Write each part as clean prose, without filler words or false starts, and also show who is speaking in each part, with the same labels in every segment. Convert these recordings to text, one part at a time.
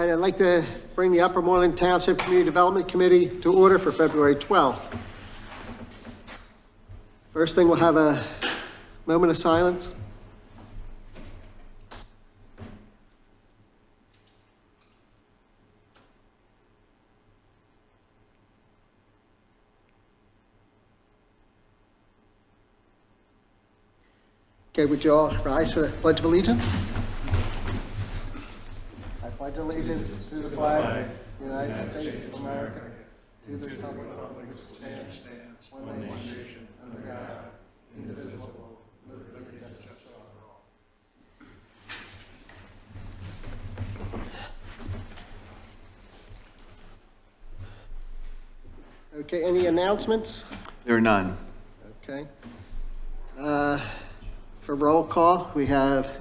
Speaker 1: All right, I'd like to bring the Upper Moreland Township Community Development Committee to order for February 12th. First thing, we'll have a moment of silence. Okay, would you all rise for the Pledge of Allegiance? I pledge allegiance to the flag of the United States of America, to the republic which stands one nation, under God, indivisible, with liberty and justice for all. Okay, any announcements?
Speaker 2: There are none.
Speaker 1: Okay. For roll call, we have,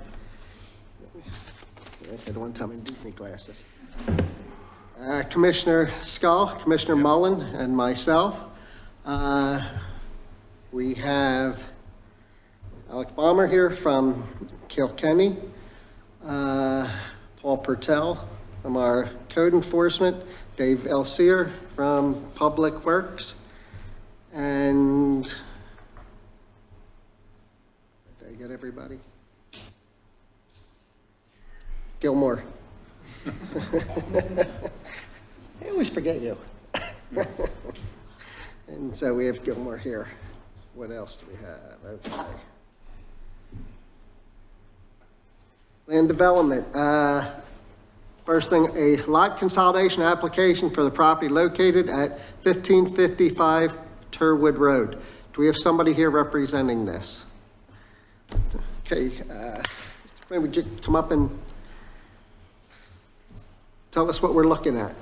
Speaker 1: I had one time in Disney glasses. Commissioner Skull, Commissioner Mullen, and myself. We have Alec Balmer here from Kilkenny, Paul Pertell from our code enforcement, Dave Elsier from Public Works, and did I get everybody? Gilmore. I always forget you. And so we have Gilmore here. What else do we have? Okay. Land development. First thing, a lot consolidation application for the property located at 1555 Turwood Road. Do we have somebody here representing this? Okay, Mr. Quinn, would you come up and tell us what we're looking at?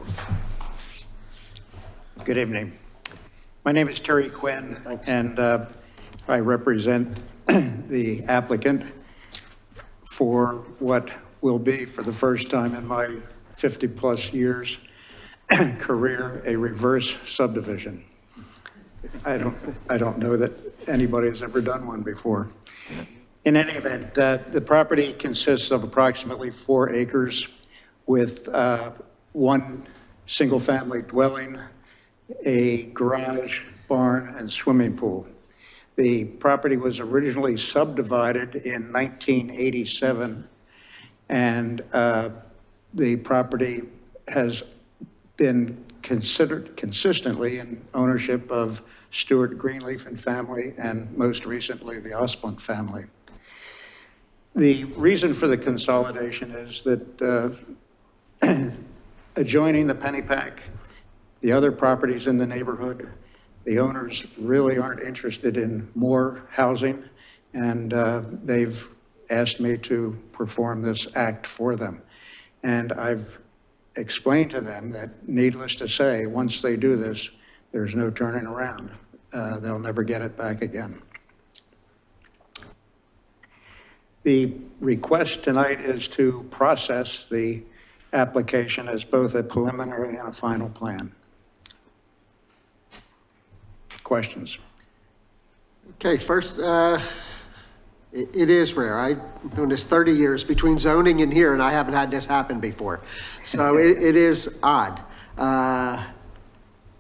Speaker 3: Good evening. My name is Terry Quinn.
Speaker 1: Thanks.
Speaker 3: And I represent the applicant for what will be, for the first time in my 50-plus years career, a reverse subdivision. I don't know that anybody has ever done one before. In any event, the property consists of approximately 4 acres with one single-family dwelling, a garage, barn, and swimming pool. The property was originally subdivided in 1987, and the property has been considered consistently in ownership of Stuart Greenleaf and family, and most recently the Osplund family. The reason for the consolidation is that adjoining the Pennypack, the other properties in the neighborhood, the owners really aren't interested in more housing, and they've asked me to perform this act for them. And I've explained to them that, needless to say, once they do this, there's no turning around. They'll never get it back again. The request tonight is to process the application as both a preliminary and a final plan. Questions?
Speaker 1: Okay, first, it is rare. I've doing this 30 years between zoning and here, and I haven't had this happen before. So it is odd.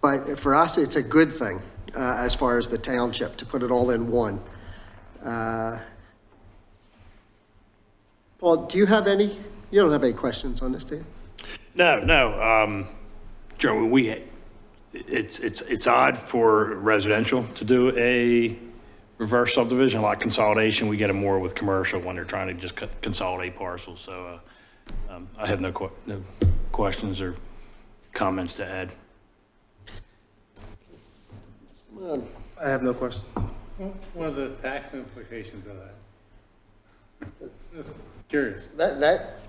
Speaker 1: But for us, it's a good thing as far as the township, to put it all in one. Paul, do you have any? You don't have any questions on this, do you?
Speaker 4: No. Joe, it's odd for residential to do a reverse subdivision, like consolidation. We get it more with commercial when they're trying to just consolidate parcels. So I have no questions or comments to add.
Speaker 5: I have no questions.
Speaker 6: What are the tax implications of that? Just curious.
Speaker 1: That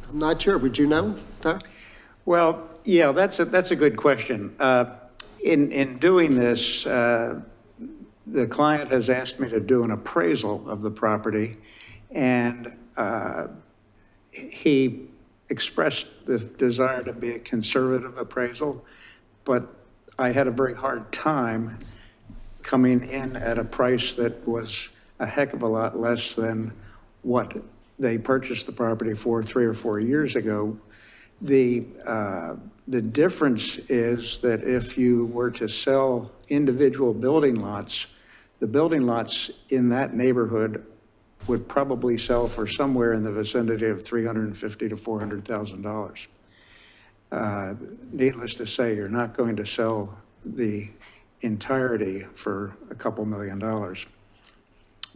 Speaker 1: I'm not sure. Would you know, Doug?
Speaker 3: Well, yeah, that's a good question. In doing this, the client has asked me to do an appraisal of the property, and he expressed the desire to be a conservative appraisal, but I had a very hard time coming in at a price that was a heck of a lot less than what they purchased the property for 3 or 4 years ago. The difference is that if you were to sell individual building lots, the building lots in that neighborhood would probably sell for somewhere in the vicinity of $350,000 to $400,000. Needless to say, you're not going to sell the entirety for a couple $1 million.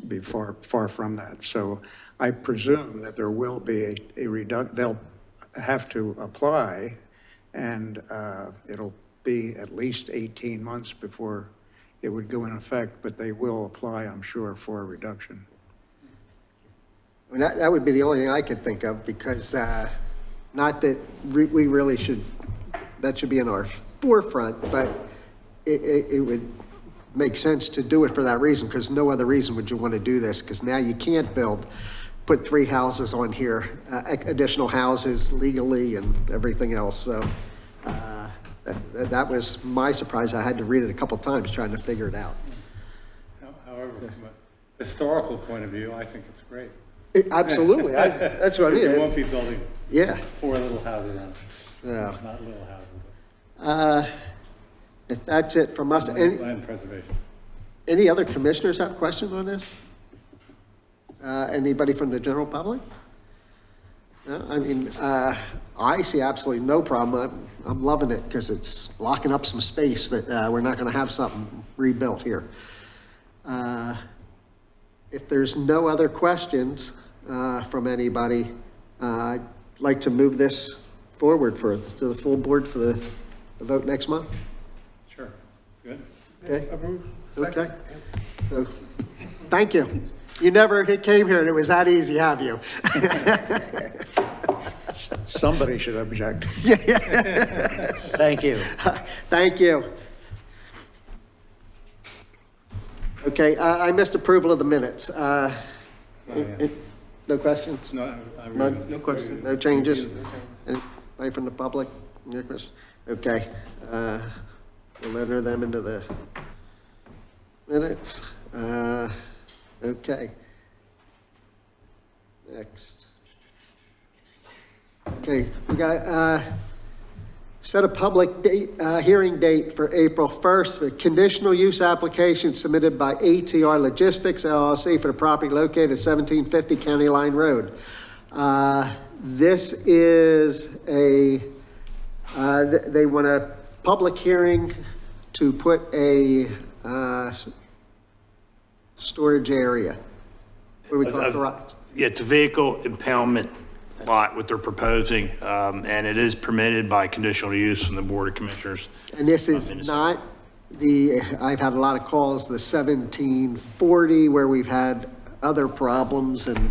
Speaker 3: Be far, far from that. So I presume that there will be they'll have to apply, and it'll be at least 18 months before it would go in effect, but they will apply, I'm sure, for a reduction.
Speaker 1: I mean, that would be the only thing I could think of, because not that we really should, that should be in our forefront, but it would make sense to do it for that reason, because no other reason would you want to do this, because now you can't put 3 houses on here, additional houses legally and everything else. So that was my surprise. I had to read it a couple times trying to figure it out.
Speaker 6: However, from a historical point of view, I think it's great.
Speaker 1: Absolutely, that's what I mean.
Speaker 6: You won't be building
Speaker 1: Yeah.
Speaker 6: 4 little houses on it.
Speaker 1: Yeah.
Speaker 6: Not little houses,
Speaker 1: If that's it from us,
Speaker 6: but land preservation.
Speaker 1: any other commissioners have questions on this? Anybody from the general public? No, I mean, I see absolutely no problem. I'm loving it because it's locking up some space that we're not going to have something rebuilt here. If there's no other questions from anybody, I'd like to move this forward to the full board for the vote next month.
Speaker 6: Sure, it's good.
Speaker 1: Okay.
Speaker 5: Approve.
Speaker 1: Okay. So, thank you. You never came here and it was that easy, have you?
Speaker 3: Somebody should object. Thank you.
Speaker 1: Thank you. Okay, I missed approval of the minutes. No questions?
Speaker 6: No,
Speaker 1: None?
Speaker 5: No question.
Speaker 1: No changes? Anybody from the public? Any questions? Okay, we'll enter them into the minutes. Okay. Next. Okay, we got, set a public date, hearing date for April 1st, for conditional use application submitted by ATR Logistics LLC for the property located at 1750 County Line Road. This is they want a public hearing to put a storage area. What do we call it? Garage?
Speaker 4: Yeah, it's a vehicle impoundment lot, what they're proposing, and it is permitted by conditional use from the Board of Commissioners.
Speaker 1: And this is not I've had a lot of calls, the 1740, where we've had other problems and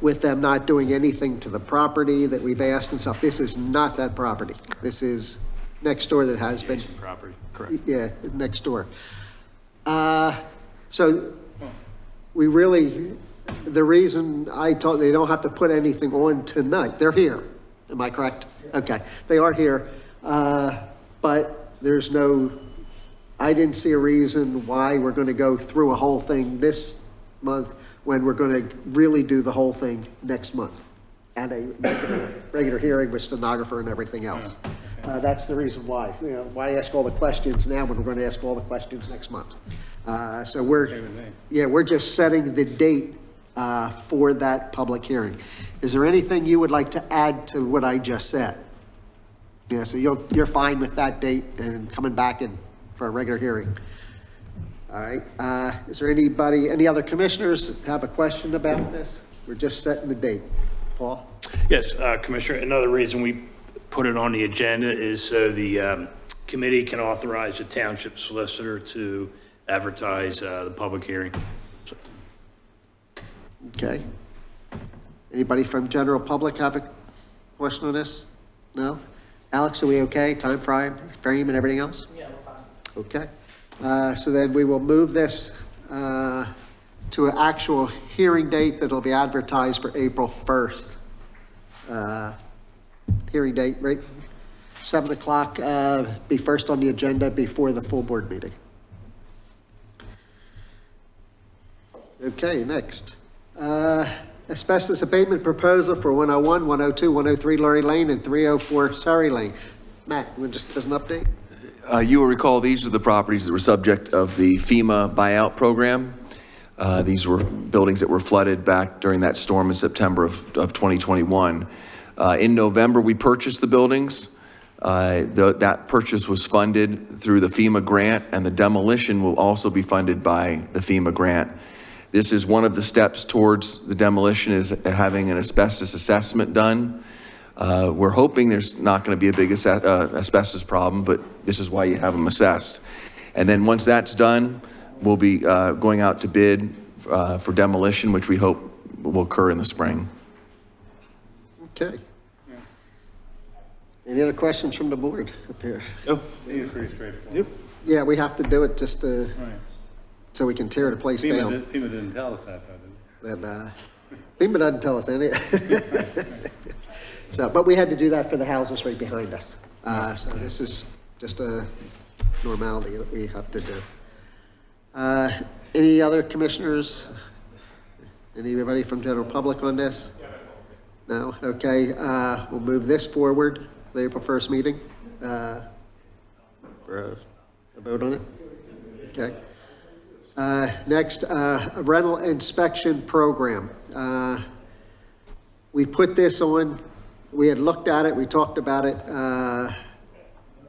Speaker 1: with them not doing anything to the property that we've asked and stuff. This is not that property. This is next door that has been.
Speaker 4: Property, correct.
Speaker 1: Yeah, next door. So we really, the reason I told, they don't have to put anything on tonight. They're here. Am I correct? Okay, they are here. But there's no, I didn't see a reason why we're going to go through a whole thing this month when we're going to really do the whole thing next month at a regular hearing with stenographer and everything else. That's the reason why. You know, why ask all the questions now when we're going to ask all the questions next month? So we're just setting the date for that public hearing. Is there anything you would like to add to what I just said? Yeah, so you're fine with that date and coming back in for a regular hearing? All right. Is there any other commissioners have a question about this? We're just setting the date. Paul?
Speaker 4: Yes, Commissioner, another reason we put it on the agenda is so the committee can authorize the township solicitor to advertise the public hearing.
Speaker 1: Okay. Anybody from general public have a question on this? No? Alex, are we okay? Time frame and everything else? Yeah, we're fine. Okay. So then we will move this to an actual hearing date that'll be advertised for April 1st. Hearing date, right? 7 o'clock, be first on the agenda before the full board meeting. Okay, next. asbestos abatement proposal for 101, 102, 103 Laurie Lane, and 304 Surrey Lane. Matt, you want to just give us an update?
Speaker 2: You will recall these are the properties that were subject of the FEMA buyout program. These were buildings that were flooded back during that storm in September of 2021. In November, we purchased the buildings. That purchase was funded through the FEMA grant, and the demolition will also be funded by the FEMA grant. This is one of the steps towards the demolition, is having an asbestos assessment done. We're hoping there's not going to be a big asbestos problem, but this is why you have them assessed. And then once that's done, we'll be going out to bid for demolition, which we hope will occur in the spring.
Speaker 1: Okay. Any other questions from the board up here?
Speaker 6: Seems pretty straightforward.
Speaker 1: Yeah, we have to do it just to,
Speaker 6: Right.
Speaker 1: so we can tear the place down.
Speaker 6: FEMA didn't tell us that, though, did
Speaker 1: And FEMA doesn't tell us any. So, but we had to do that for the houses right behind us. So this is just a normality that we have to do. Any other commissioners? Anybody from general public on this? No? Okay, we'll move this forward, the April 1st meeting, for a vote on it. Okay. Next, a rental inspection program. We put this on, we had looked at it, we talked about it.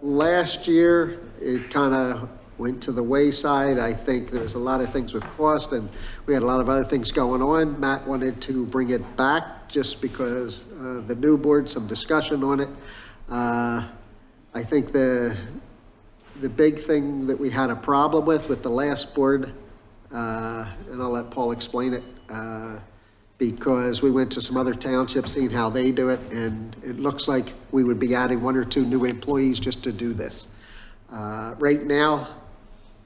Speaker 1: Last year, it kind of went to the wayside. I think there was a lot of things with cost, and we had a lot of other things going on. Matt wanted to bring it back just because the new board, some discussion on it. I think the big thing that we had a problem with the last board, and I'll let Paul explain it, because we went to some other townships, seeing how they do it, and it looks like we would be adding 1 or 2 new employees just to do this. Right now,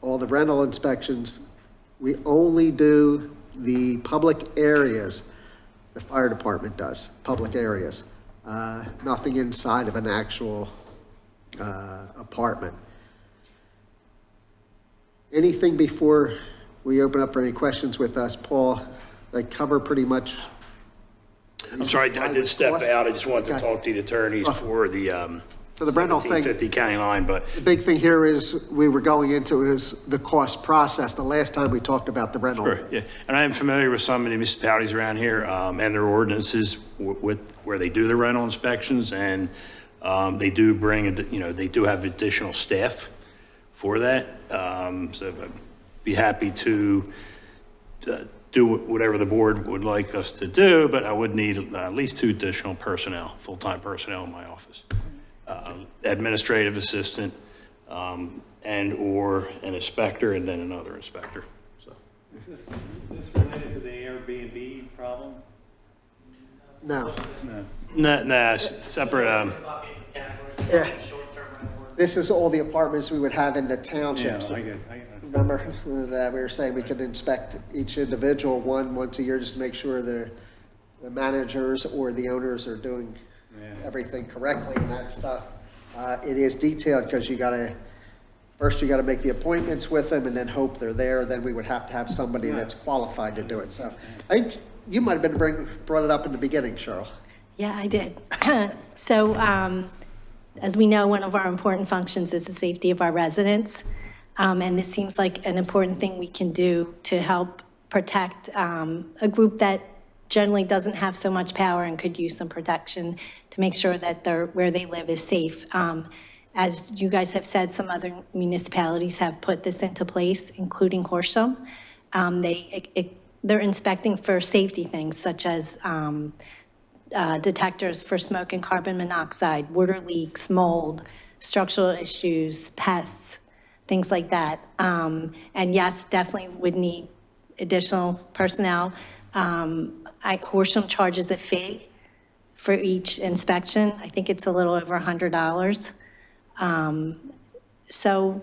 Speaker 1: all the rental inspections, we only do the public areas. The fire department does, public areas. Nothing inside of an actual apartment. Anything before we open up for any questions with us, Paul? I cover pretty much.
Speaker 4: I'm sorry, I did step
Speaker 1: Cost?
Speaker 4: out. I just wanted to
Speaker 1: Okay.
Speaker 4: talk to the attorneys for the
Speaker 1: For the rental thing,
Speaker 4: 1750 county line, but
Speaker 1: the big thing here is we were going into is the cost process. The last time we talked about the rental.
Speaker 4: sure, yeah. And I am familiar with some of the municipalities around here and their ordinances with where they do the rental inspections, and they do bring, they do have additional staff for that. So I'd be happy to do whatever the board would like us to do, but I would need at least 2 additional personnel, full-time personnel in my office. Administrative assistant, and/or an inspector, and then another inspector, so.
Speaker 6: Is this related to the Airbnb problem?
Speaker 1: No.
Speaker 6: No.
Speaker 4: Nah, separate,
Speaker 1: Yeah. This is all the apartments we would have in the
Speaker 6: Yeah,
Speaker 1: townships.
Speaker 6: I get it.
Speaker 1: Remember that we were saying we could inspect each individual once a year just to make sure the managers or the owners are doing everything correctly and that stuff. It is detailed because first you gotta make the appointments with them and then hope they're there. Then we would have to have somebody that's qualified to do it. So I think you might have brought it up in the beginning, Cheryl.
Speaker 7: Yeah, I did. So, as we know, one of our important functions is the safety of our residents. And this seems like an important thing we can do to help protect a group that generally doesn't have so much power and could use some protection to make sure that where they live is safe. As you guys have said, some other municipalities have put this into place, including Horsham. They're inspecting for safety things such as detectors for smoke and carbon monoxide, water leaks, mold, structural issues, pests, things like that. And yes, definitely would need additional personnel. Horsham charges a fee for each inspection. I think it's a little over $100. So,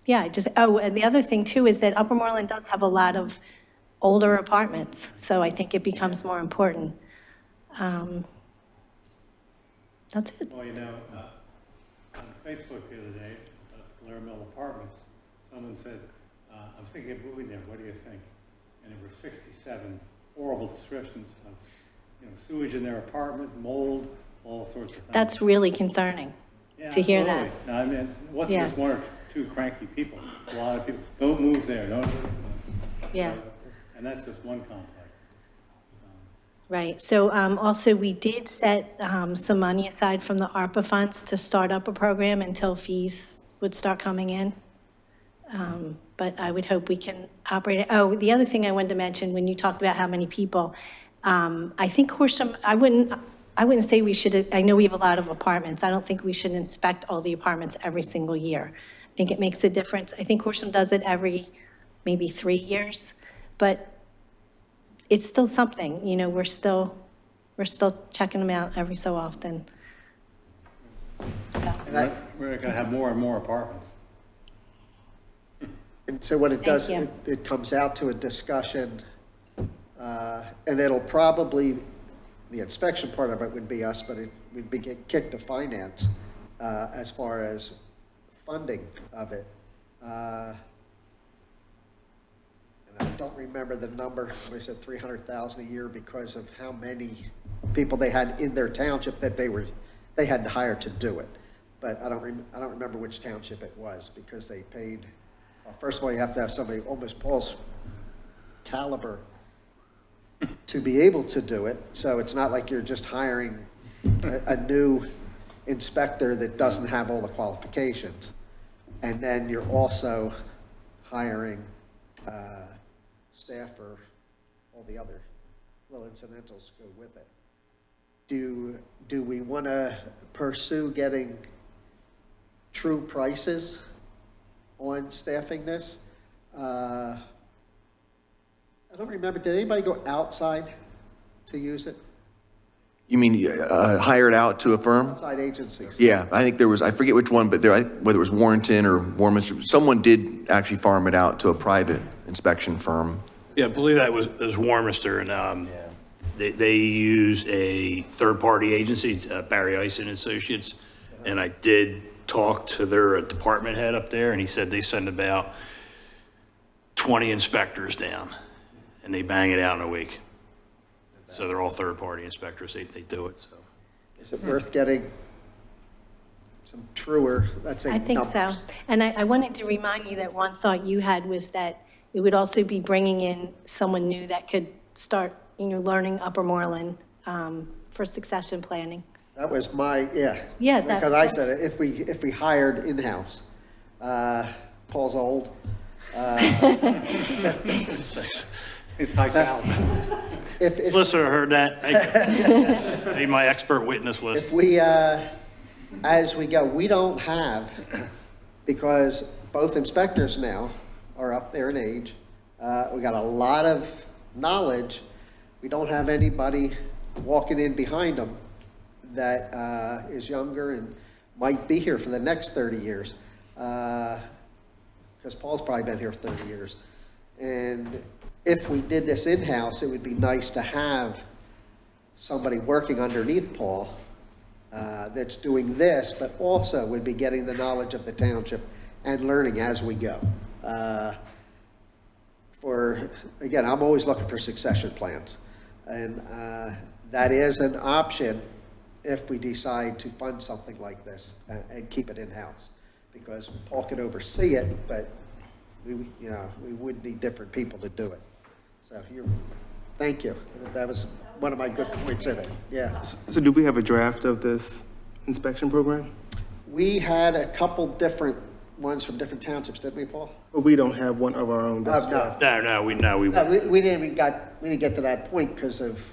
Speaker 7: yeah, and the other thing too is that Upper Moreland does have a lot of older apartments, so I think it becomes more important. That's it.
Speaker 6: Well, on Facebook the other day, at the Blair Mill Apartments, someone said, I'm thinking of moving there, what do you think? And there were 67 horrible descriptions of, sewage in their apartment, mold, all sorts of things.
Speaker 7: That's really concerning
Speaker 6: Yeah,
Speaker 7: to hear that.
Speaker 6: absolutely. No, I mean, it wasn't
Speaker 7: Yeah.
Speaker 6: just one or two cranky people. It's a lot of people, don't move there, don't.
Speaker 7: Yeah.
Speaker 6: And that's just one complex.
Speaker 7: Right, so also, we did set some money aside from the ARPA funds to start up a program until fees would start coming in. But I would hope we can operate it. Oh, the other thing I wanted to mention, when you talked about how many people, I think Horsham, I wouldn't say we should, I know we have a lot of apartments, I don't think we should inspect all the apartments every single year. I think it makes a difference. I think Horsham does it every maybe 3 years, but it's still something, we're still checking them out every so often. So,
Speaker 6: We're gonna have more and more apartments.
Speaker 1: And so what it does,
Speaker 7: Thank
Speaker 1: it comes out to a discussion, and it'll probably, the inspection part of it would be us, but we'd be kicked to finance as far as funding of it. And I don't remember the number, we said 300,000 a year because of how many people they had in their township that they had to hire to do it. But I don't remember which township it was, because they paid, well, first of all, you have to have somebody almost Paul's caliber to be able to do it. So it's not like you're just hiring a new inspector that doesn't have all the qualifications. And then you're also hiring staff for all the other little incidentals go with it. Do we want to pursue getting true prices on staffing this? I don't remember, did anybody go outside to use it?
Speaker 2: You mean hire it out to a firm?
Speaker 1: Outside agencies?
Speaker 2: Yeah, I think there was, I forget which one, but whether it was Warrenton or Warminster, someone did actually farm it out to a private inspection firm.
Speaker 4: Yeah, I believe that was Warminster, and they use a third-party agency, Barry Ice and Associates, and I did talk to their department head up there, and he said they send about 20 inspectors down, and they bang it out in a week. So they're all third-party inspectors, they do it, so.
Speaker 1: Is it worth getting some truer, let's say,
Speaker 7: I think so.
Speaker 1: numbers?
Speaker 7: And I wanted to remind you that one thought you had was that it would also be bringing in someone new that could start, learning Upper Moreland for succession planning.
Speaker 1: That was my, yeah.
Speaker 7: Yeah,
Speaker 1: Because I said, if we hired in-house, Paul's old.
Speaker 6: It's high caliber.
Speaker 1: If
Speaker 4: Listener heard that. Be my expert witness list.
Speaker 1: if we, as we go, we don't have, because both inspectors now are up there in age. We got a lot of knowledge. We don't have anybody walking in behind them that is younger and might be here for the next 30 years. Because Paul's probably been here 30 years. And if we did this in-house, it would be nice to have somebody working underneath Paul that's doing this, but also would be getting the knowledge of the township and learning as we go. Again, I'm always looking for succession plans. And that is an option if we decide to fund something like this and keep it in-house. Because Paul could oversee it, but we would need different people to do it. So thank you. That was one of my good points in it, yeah.
Speaker 5: So do we have a draft of this inspection program?
Speaker 1: We had a couple different ones from different townships, didn't we, Paul?
Speaker 5: But we don't have one of our own. that's
Speaker 1: No.
Speaker 4: No, we
Speaker 1: No, we didn't get to that point because of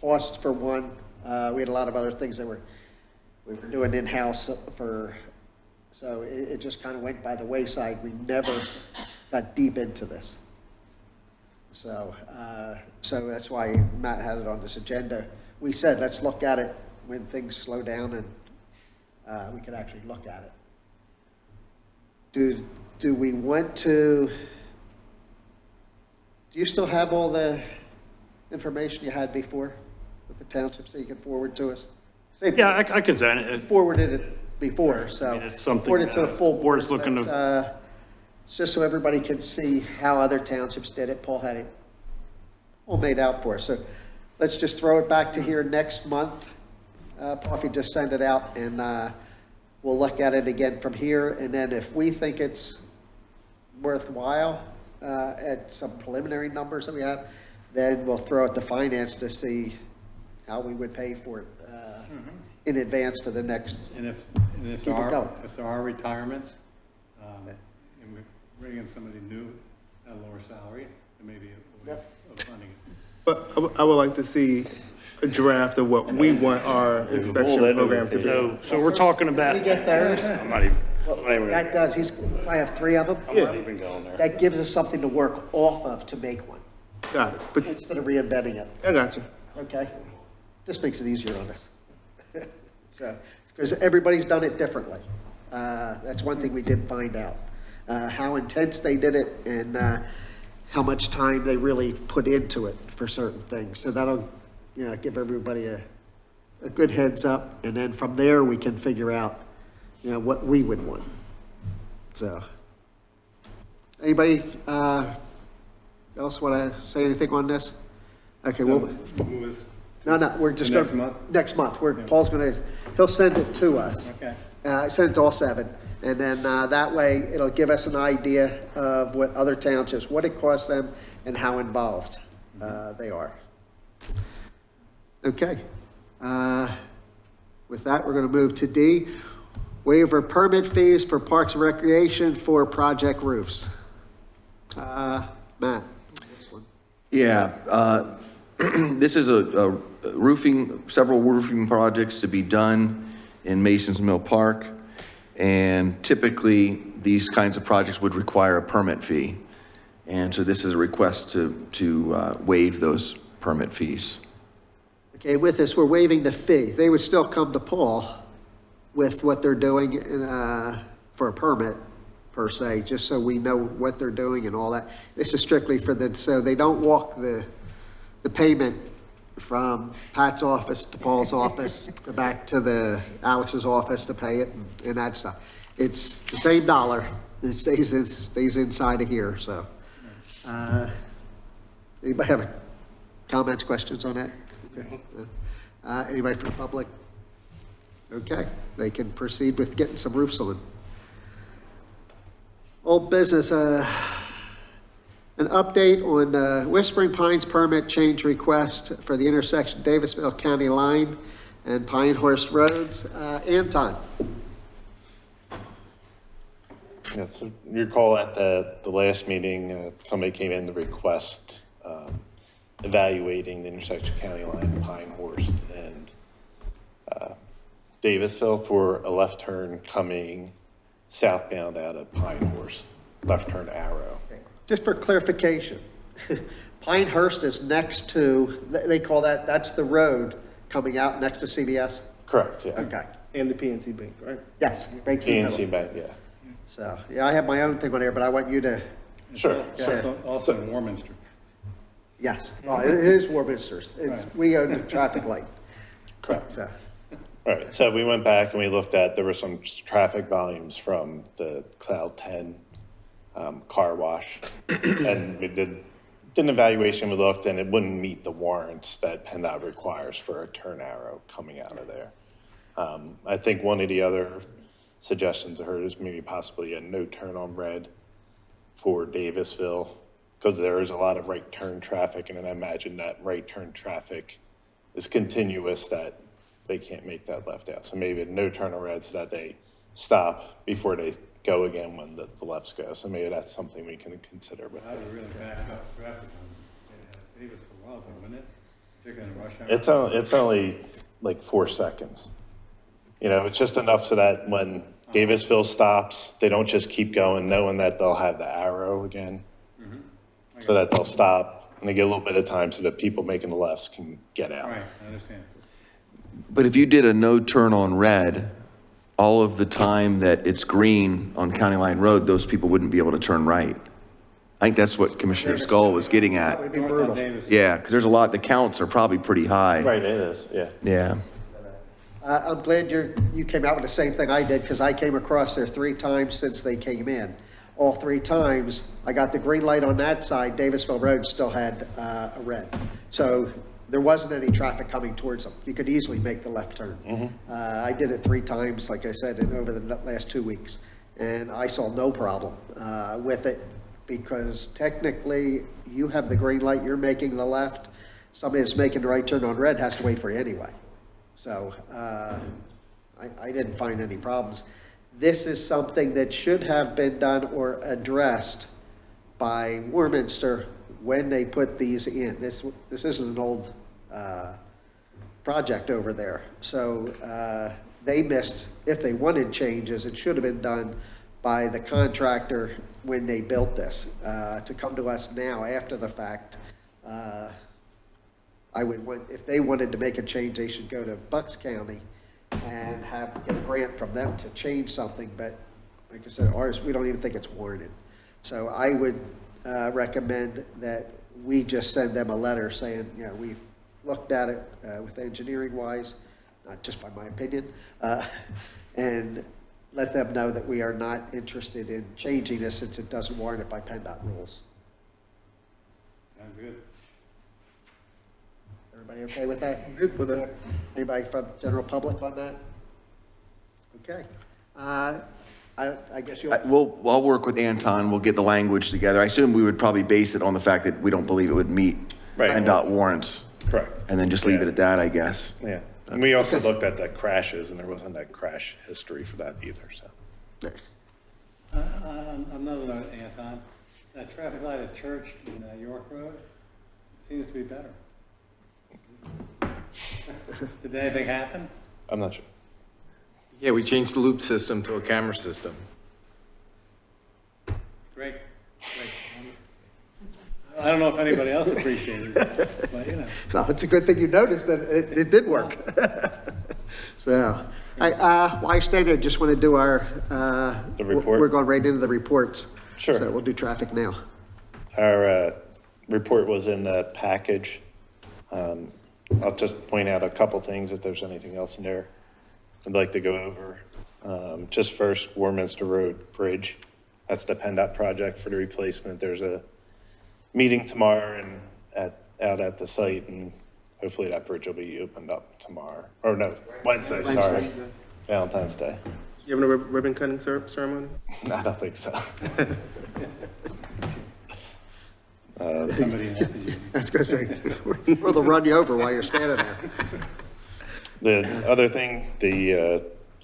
Speaker 1: cost for one. We had a lot of other things that we were doing in-house so it just kind of went by the wayside. We never got deep into this. So that's why Matt had it on this agenda. We said, let's look at it when things slow down and we could actually look at it. Do we want to, do you still have all the information you had before with the townships that you can forward to us?
Speaker 4: Yeah, I can send it.
Speaker 1: Forwarded it before, so.
Speaker 4: I mean, it's something,
Speaker 1: forward it to the full
Speaker 4: board is looking
Speaker 1: but,
Speaker 4: to-
Speaker 1: it's just so everybody can see how other townships did it. Paul had it all made out for us. So let's just throw it back to here next month. Paul, if you just send it out, and we'll look at it again from here. And then if we think it's worthwhile at some preliminary numbers that we have, then we'll throw it to finance to see how we would pay for it in advance for the next.
Speaker 6: And if
Speaker 1: Keep it going.
Speaker 6: there are retirements, and we bring in somebody new at a lower salary, then maybe a way of funding it.
Speaker 5: But I would like to see a draft of what we want our inspection program to be.
Speaker 4: So we're talking about.
Speaker 1: We get theirs.
Speaker 4: I'm not even
Speaker 1: That does, I have 3 of them.
Speaker 4: I'm not even going there.
Speaker 1: That gives us something to work off of to make one,
Speaker 5: Got it. But
Speaker 1: instead of reinventing it,
Speaker 5: I got you.
Speaker 1: okay? Just makes it easier on us. So, because everybody's done it differently. That's one thing we did find out. How intense they did it and how much time they really put into it for certain things. So that'll, give everybody a good heads up. And then from there, we can figure out, what we would want. So, anybody else want to say anything on this? Okay, well,
Speaker 6: Who was,
Speaker 1: no, we're just going
Speaker 6: Next month?
Speaker 1: Next month, Paul's going to, he'll send it to us.
Speaker 6: okay.
Speaker 1: Send it to all 7. And then that way, it'll give us an idea of what other townships, what it costs them and how involved they are. Okay. With that, we're going to move to D, waiver permit fees for parks and recreation for project roofs. Matt. This one.
Speaker 2: Yeah, this is a several roofing projects to be done in Mason's Mill Park. And typically, these kinds of projects would require a permit fee. And so this is a request to waive those permit fees.
Speaker 1: Okay, with this, we're waiving the fee. They would still come to Paul with what they're doing for a permit, per se, just so we know what they're doing and all that. This is strictly for so they don't walk the payment from Pat's office to Paul's office to back to Alex's office to pay it and that stuff. It's the same dollar. It stays inside of here, so. Anybody have comments, questions on that? Okay. Anybody from the public? Okay, they can proceed with getting some roofs on. Old business, an update on Whispering Pines permit change request for the intersection Davisville County Line and Pinehurst Roads. Anton.
Speaker 8: Yeah, so you recall at the last meeting, somebody came in to request evaluating the intersection County Line, Pinehurst, and Davisville for a left turn coming southbound out of Pinehurst, left turn arrow.
Speaker 1: Just for clarification, Pinehurst is next to, they call that's the road coming out next to CBS?
Speaker 8: Correct, yeah.
Speaker 1: Okay,
Speaker 5: And the PNC Bank, right?
Speaker 1: yes. Right through the
Speaker 8: PNC
Speaker 1: middle.
Speaker 8: Bank, yeah.
Speaker 1: So, yeah, I have my own thing on there, but I want you to,
Speaker 8: Sure.
Speaker 6: Also in Warminster.
Speaker 1: yes. Oh, it is Warminster's.
Speaker 6: Right.
Speaker 1: We own the traffic light,
Speaker 8: Correct.
Speaker 1: so.
Speaker 8: All right, so we went back and we looked at, there were some traffic volumes from the Cloud 10 car wash. And we did an evaluation, we looked, and it wouldn't meet the warrants that PennDOT requires for a turn arrow coming out of there. I think one of the other suggestions I heard is maybe possibly a no turn on red for Davisville, because there is a lot of right turn traffic, and then I imagine that right turn traffic is continuous, that they can't make that left out. So maybe a no turn on red so that they stop before they go again when the lefts go. So maybe that's something we can consider with
Speaker 6: That
Speaker 8: it.
Speaker 6: would really back up traffic on Davis for a while, wouldn't it? Particularly in rush hour.
Speaker 8: It's only like 4 seconds. You know, it's just enough so that when Davisville stops, they don't just keep going, knowing that they'll have the arrow again. So that they'll stop and they get a little bit of time so that people making the lefts can get out.
Speaker 6: Right, I understand.
Speaker 2: But if you did a no turn on red, all of the time that it's green on County Line Road, those people wouldn't be able to turn right. I think that's what Commissioner Skull was getting
Speaker 1: That
Speaker 2: at.
Speaker 1: would be
Speaker 6: North on
Speaker 1: brutal.
Speaker 6: Davis.
Speaker 2: Yeah, because there's a lot, the counts are probably pretty high.
Speaker 8: Right, it is, yeah.
Speaker 2: Yeah.
Speaker 1: I'm glad you came out with the same thing I did, because I came across there 3 times since they came in. all 3 times, I got the green light on that side, Davisville Road still had a red. So there wasn't any traffic coming towards them. You could easily make the left turn. I did it 3 times, like I said, over the last 2 weeks, and I saw no problem with it, because technically, you have the green light, you're making the left, somebody that's making the right turn on red has to wait for you anyway. So I didn't find any problems. This is something that should have been done or addressed by Warminster when they put these in. This isn't an old project over there. So they missed, if they wanted changes, it should have been done by the contractor when they built this. To come to us now after the fact, I would want, if they wanted to make a change, they should go to Bucks County and get a grant from them to change something, but like I said, ours, we don't even think it's warranted. So I would recommend that we just send them a letter saying, you know, we've looked at it with engineering wise, not just by my opinion, and let them know that we are not interested in changing this since it doesn't warrant it by PennDOT rules.
Speaker 6: Sounds good.
Speaker 1: Everybody okay with that?
Speaker 5: I'm good with that.
Speaker 1: Anybody from general public on that? Okay. I guess you'll.
Speaker 2: I'll work with Anton, we'll get the language together. I assume we would probably base it on the fact that we don't believe it would meet
Speaker 8: Right.
Speaker 2: PennDOT warrants.
Speaker 8: Correct.
Speaker 2: And then just leave it
Speaker 8: Yeah.
Speaker 2: at that, I guess.
Speaker 8: Yeah, and we also looked at the crashes, and there wasn't that crash history for that either, so.
Speaker 6: Another note, Anton, that traffic light at Church in York Road seems to be better. Did anything happen?
Speaker 8: I'm not sure.
Speaker 9: Yeah, we changed the loop system to a camera system.
Speaker 6: Great, great. I don't know if anybody else appreciated it, but you know.
Speaker 1: No, it's a good thing you noticed that it did work. So, all right, while I stand there, just want to do our.
Speaker 8: The report?
Speaker 1: We're going right into the reports.
Speaker 8: Sure.
Speaker 1: So we'll do traffic now.
Speaker 8: Our report was in the package. I'll just point out a couple things if there's anything else in there I'd like to go over. Just first, Warminster Road Bridge. That's the PennDOT project for the replacement. There's a meeting tomorrow and out at the site, and hopefully that bridge will be opened up tomorrow. Or no, Wednesday, sorry. Valentine's Day.
Speaker 5: You having a ribbon cutting ceremony?
Speaker 8: I don't think so.
Speaker 6: Somebody in effigy.
Speaker 1: I was going to say, we'll run you over while you're standing there.
Speaker 8: The other thing,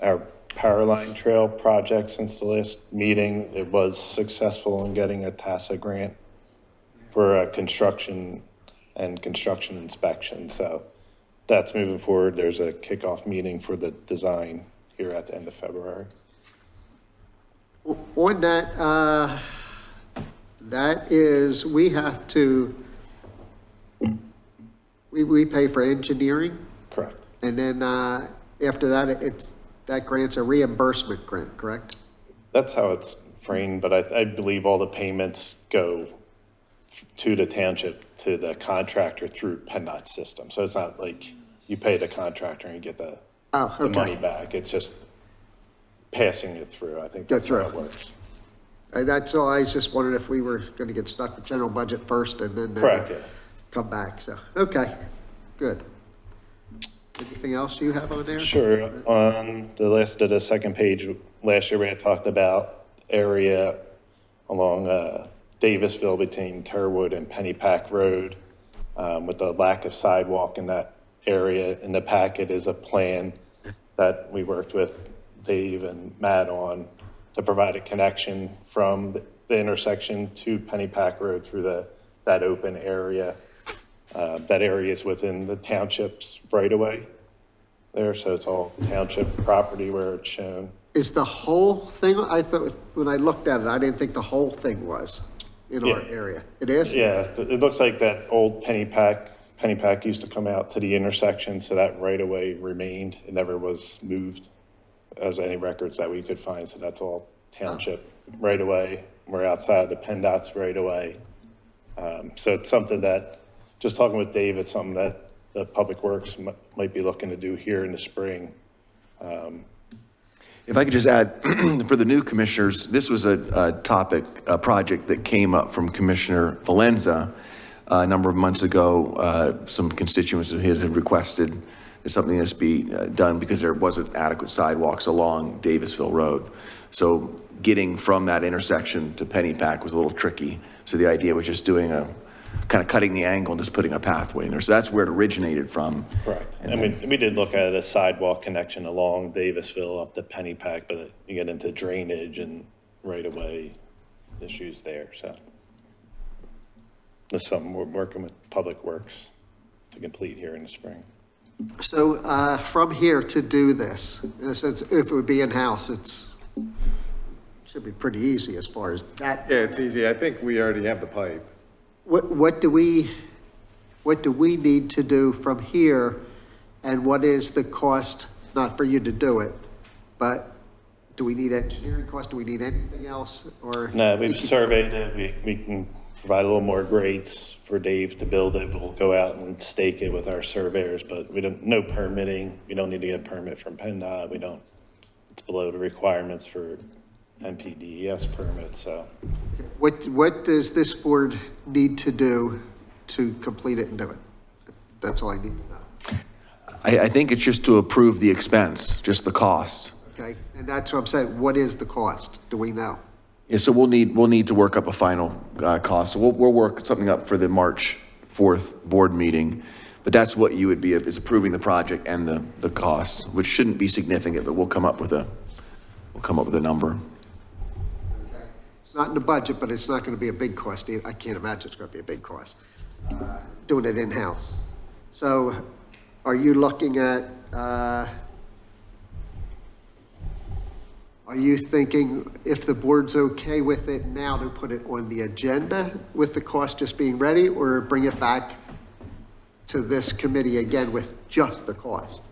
Speaker 8: our power line trail project, since the last meeting, it was successful in getting a TASA grant for construction and construction inspection. So that's moving forward. There's a kickoff meeting for the design here at the end of February.
Speaker 1: On that, that is, we have to, we pay for engineering,
Speaker 8: Correct.
Speaker 1: and then after that, that grant's a reimbursement grant, correct?
Speaker 8: That's how it's framed, but I believe all the payments go to the township, to the contractor through PennDOT system. So it's not like you pay the contractor and you get the money back. It's just passing it through. I think that's how it works.
Speaker 1: That's all, I was just wondering if we were going to get stuck with general budget first and then
Speaker 8: Correct, yeah.
Speaker 1: come back, so, okay, good. Anything else you have on there?
Speaker 8: Sure. On the list of the second page, last year we had talked about area along Davisville between Turwood and Pennypack Road with the lack of sidewalk in that area. In the packet is a plan that we worked with Dave and Matt on to provide a connection from the intersection to Pennypack Road through that open area. That area is within the township's right-of-way there, so it's all township property where it's shown.
Speaker 1: Is the whole thing, I thought, when I looked at it, I didn't think the whole thing was in our area. It is?
Speaker 8: Yeah, it looks like that old Pennypack used to come out to the intersection, so that right-of-way remained. It never was moved as any records that we could find, so that's all township right-of-way. We're outside the PennDOT's right-of-way. So it's something that, just talking with Dave, it's something that the Public Works might be looking to do here in the spring.
Speaker 2: If I could just add, for the new commissioners, this was a project that came up from Commissioner Valenza a number of months ago. Some constituents of his had requested that something this be done because there wasn't adequate sidewalks along Davisville Road. So getting from that intersection to Pennypack was a little tricky. So the idea was just doing kind of cutting the angle and just putting a pathway in there. So that's where it originated from.
Speaker 8: Correct. And we did look at a sidewalk connection along Davisville up to Pennypack, but you get into drainage and right-of-way issues there, so. That's something we're working with Public Works to complete here in the spring.
Speaker 1: So from here to do this, since if it would be in-house, should be pretty easy as far as that.
Speaker 9: Yeah, it's easy. I think we already have the pipe.
Speaker 1: What do we need to do from here, and what is the cost, not for you to do it, but do we need engineering cost? Do we need anything else, or?
Speaker 8: No, we've surveyed it. We can provide a little more grades for Dave to build it. We'll go out and stake it with our surveyors, but no permitting. We don't need to get a permit from PennDOT. It's below the requirements for NPDES permits, so.
Speaker 1: What does this board need to do to complete it and do it? That's all I need to know.
Speaker 2: I think it's just to approve the expense, just the cost.
Speaker 1: Okay, and that's what I'm saying. What is the cost? Do we know?
Speaker 2: Yeah, so we'll need to work up a final cost. So we'll work something up for the March 4th board meeting. But that's what you would be, is approving the project and the cost, which shouldn't be significant, but we'll come up with a number.
Speaker 1: It's not in the budget, but it's not going to be a big cost either. I can't imagine it's going to be a big cost, doing it in-house. So are you looking at, are you thinking if the board's okay with it now to put it on the agenda with the cost just being ready, or bring it back to this committee again with just the cost?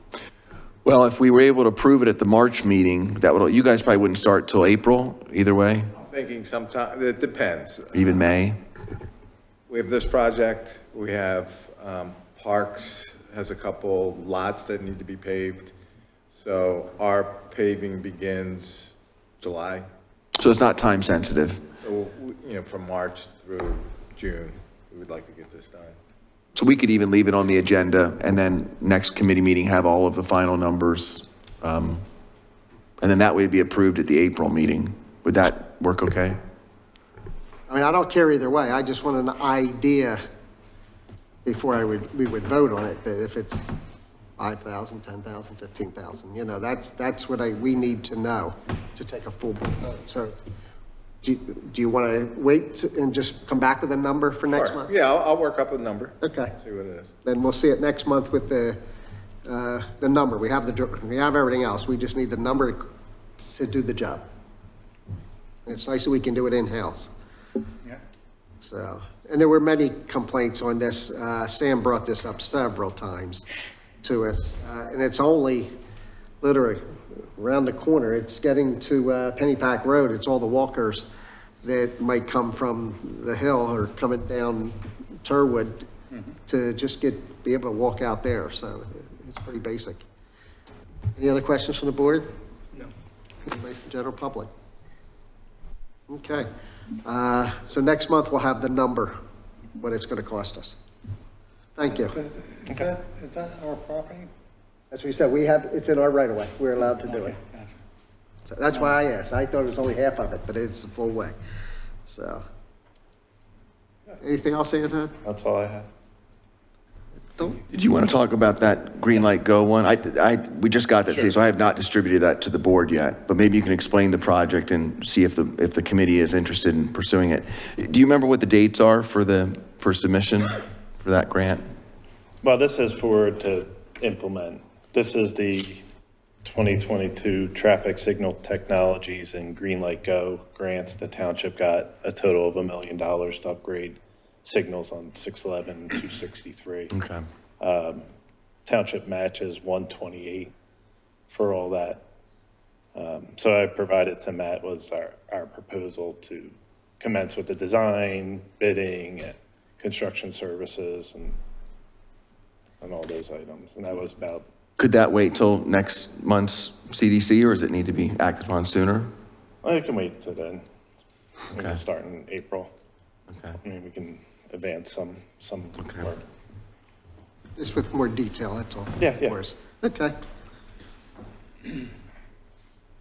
Speaker 2: Well, if we were able to approve it at the March meeting, you guys probably wouldn't start till April, either way,
Speaker 9: Thinking sometime, it depends.
Speaker 2: even May.
Speaker 9: We have this project, we have Parks has a couple lots that need to be paved. So our paving begins July,
Speaker 2: So it's not time sensitive.
Speaker 9: so, from March through June, we would like to get this done.
Speaker 2: So we could even leave it on the agenda and then next committee meeting have all of the final numbers. And then that would be approved at the April meeting. Would that work okay?
Speaker 1: I mean, I don't care either way. I just want an idea before we would vote on it, that if it's 5,000, 10,000, 15,000, that's what we need to know to take a full vote. So do you want to wait and just come back with a number for next month?
Speaker 9: Yeah, I'll work up a number.
Speaker 1: Okay.
Speaker 9: See what it is.
Speaker 1: Then we'll see it next month with the number. We have everything else. We just need the number to do the job. It's nice that we can do it in-house.
Speaker 6: Yeah.
Speaker 1: So, and there were many complaints on this. Sam brought this up several times to us, and it's only literally around the corner. It's getting to Pennypack Road. It's all the walkers that might come from the hill or coming down Turwood to just be able to walk out there. So it's pretty basic. Any other questions from the board? No. Anybody from general public? Okay. So next month we'll have the number, what it's going to cost us. Thank you.
Speaker 6: Is that our property?
Speaker 1: As we said, it's in our right of way. We're allowed to do it.
Speaker 6: Gotcha.
Speaker 1: So that's why I asked. I thought it was only half of it, but it's the full way. So. Anything else, Anton?
Speaker 8: That's all I have.
Speaker 2: Did you want to talk about that Green Light Go one? We just got that today, so I have not distributed that to the board yet, but maybe you can explain the project and see if the committee is interested in pursuing it. Do you remember what the dates are for submission for that grant?
Speaker 8: Well, this is to implement. This is the 2022 Traffic Signal Technologies and Green Light Go grants. The township got a total of $1 million to upgrade signals on 611 and 263.
Speaker 2: Okay.
Speaker 8: Township matches 128 for all that. So I provided to Matt was our proposal to commence with the design, bidding, and construction services, and all those items. And that was about
Speaker 2: Could that wait till next month's CDC, or does it need to be acted upon sooner?
Speaker 8: I can wait till then. We
Speaker 2: Okay.
Speaker 8: can start in April.
Speaker 2: Okay.
Speaker 8: I mean, we can advance some work.
Speaker 1: Just with more detail, that's all.
Speaker 8: Yeah,
Speaker 1: Of
Speaker 8: yeah.
Speaker 1: course. Okay.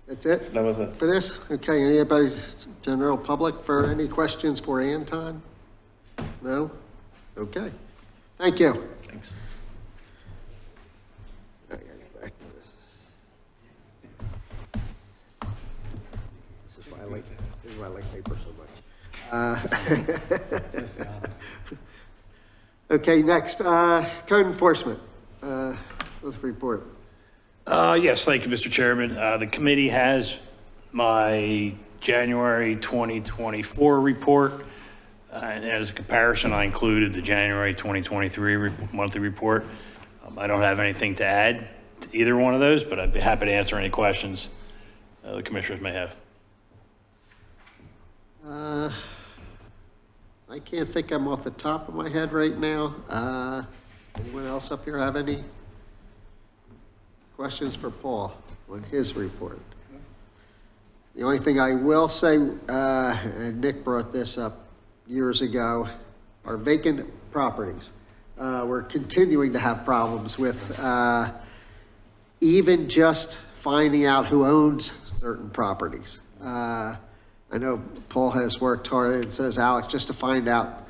Speaker 1: That's it
Speaker 8: That was it.
Speaker 1: for this? Okay, anybody, general public, for any questions for Anton? No? Okay. Thank you.
Speaker 8: Thanks.
Speaker 1: I gotta get back to this. This is why I like paper so much. Okay, next, code enforcement, with report.
Speaker 4: Yes, thank you, Mr. Chairman. The committee has my January 2024 report. And as a comparison, I included the January 2023 monthly report. I don't have anything to add to either one of those, but I'd be happy to answer any questions the commissioners may have.
Speaker 1: I can't think I'm off the top of my head right now. Anyone else up here have any questions for Paul on his report? The only thing I will say, and Nick brought this up years ago, are vacant properties. We're continuing to have problems with even just finding out who owns certain properties. I know Paul has worked hard, and says Alex, just to find out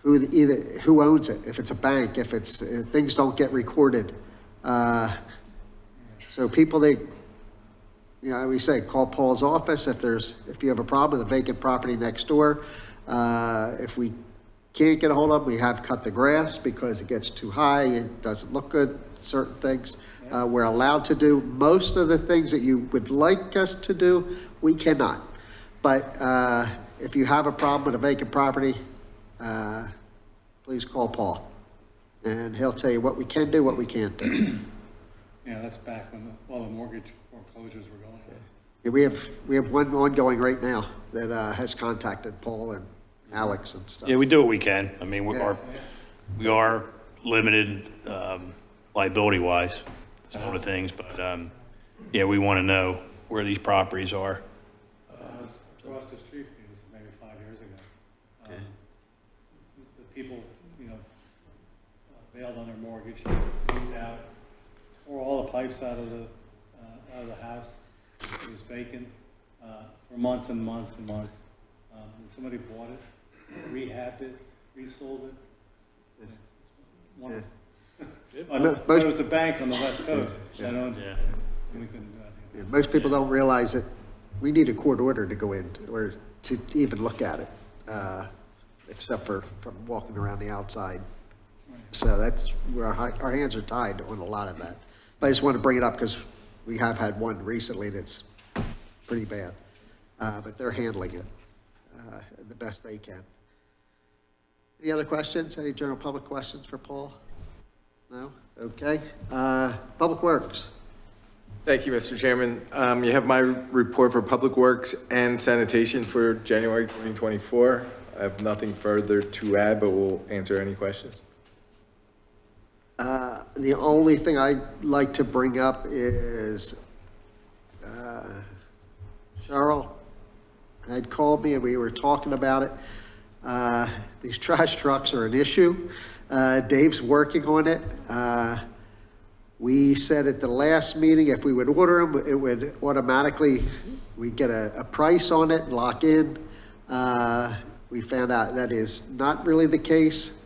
Speaker 1: who owns it, if it's a bank, if things don't get recorded. So people, we say, call Paul's office if you have a problem with a vacant property next door. If we can't get a hold of them, we have cut the grass because it gets too high, it doesn't look good, certain things. We're allowed to do most of the things that you would like us to do, we cannot. But if you have a problem with a vacant property, please call Paul. And he'll tell you what we can do, what we can't do.
Speaker 6: Yeah, that's back when all the mortgage foreclosures were going on.
Speaker 1: Yeah, we have one ongoing right now that has contacted Paul and Alex and stuff.
Speaker 4: Yeah, we do what we can. I mean, we
Speaker 1: Yeah.
Speaker 4: are limited liability-wise, sort of things, but yeah, we want to know where these properties are.
Speaker 6: I was across the street from you, this is maybe 5 years ago. The people, bailed on their mortgage, moved out, tore all the pipes out of the house. It was vacant for months and months and months. And somebody bought it, rehabbed it, resold it. Wonderful. But it was a bank on the West Coast that owned it, and we couldn't do anything.
Speaker 1: Yeah, most people don't realize that we need a court order to go in or to even look at it, except for from walking around the outside. So that's where our hands are tied on a lot of that. But I just want to bring it up because we have had one recently that's pretty bad. But they're handling it the best they can. Any other questions? Any general public questions for Paul? No? Okay. Public Works.
Speaker 9: Thank you, Mr. Chairman. You have my report for Public Works and Sanitation for January 2024. I have nothing further to add, but we'll answer any questions.
Speaker 1: The only thing I'd like to bring up is Cheryl had called me and we were talking about it. These trash trucks are an issue. Dave's working on it. We said at the last meeting, if we would order them, it would automatically, we'd get a price on it, lock in. We found out that is not really the case.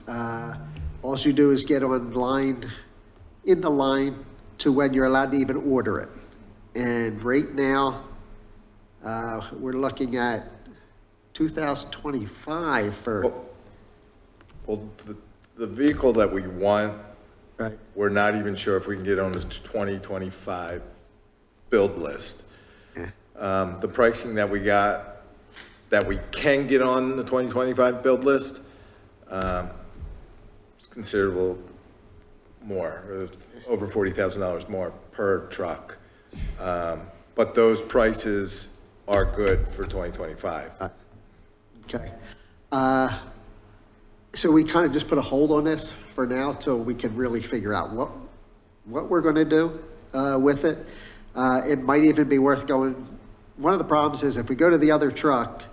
Speaker 1: All you do is get in the line to when you're allowed to even order it. And right now, we're looking at 2025 for.
Speaker 9: Well, the vehicle that we want,
Speaker 1: Right.
Speaker 9: we're not even sure if we can get on the 2025 build list.
Speaker 1: Yeah.
Speaker 9: The pricing that we got, that we can get on the 2025 build list, is considerable more, over $40,000 more per truck. But those prices are good for 2025.
Speaker 1: Okay. So we kind of just put a hold on this for now till we can really figure out what we're going to do with it. It might even be worth going, one of the problems is if we go to the other truck,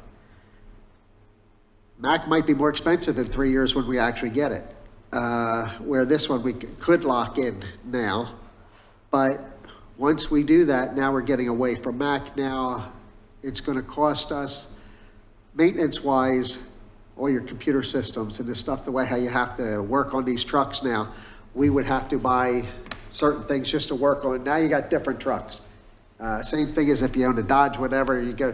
Speaker 1: Mac might be more expensive in 3 years when we actually get it. Where this one we could lock in now, but once we do that, now we're getting away from Mac. Now it's going to cost us maintenance-wise, all your computer systems and the stuff, the way how you have to work on these trucks now. We would have to buy certain things just to work on. Now you got different trucks. Same thing as if you own a Dodge, whatever, you go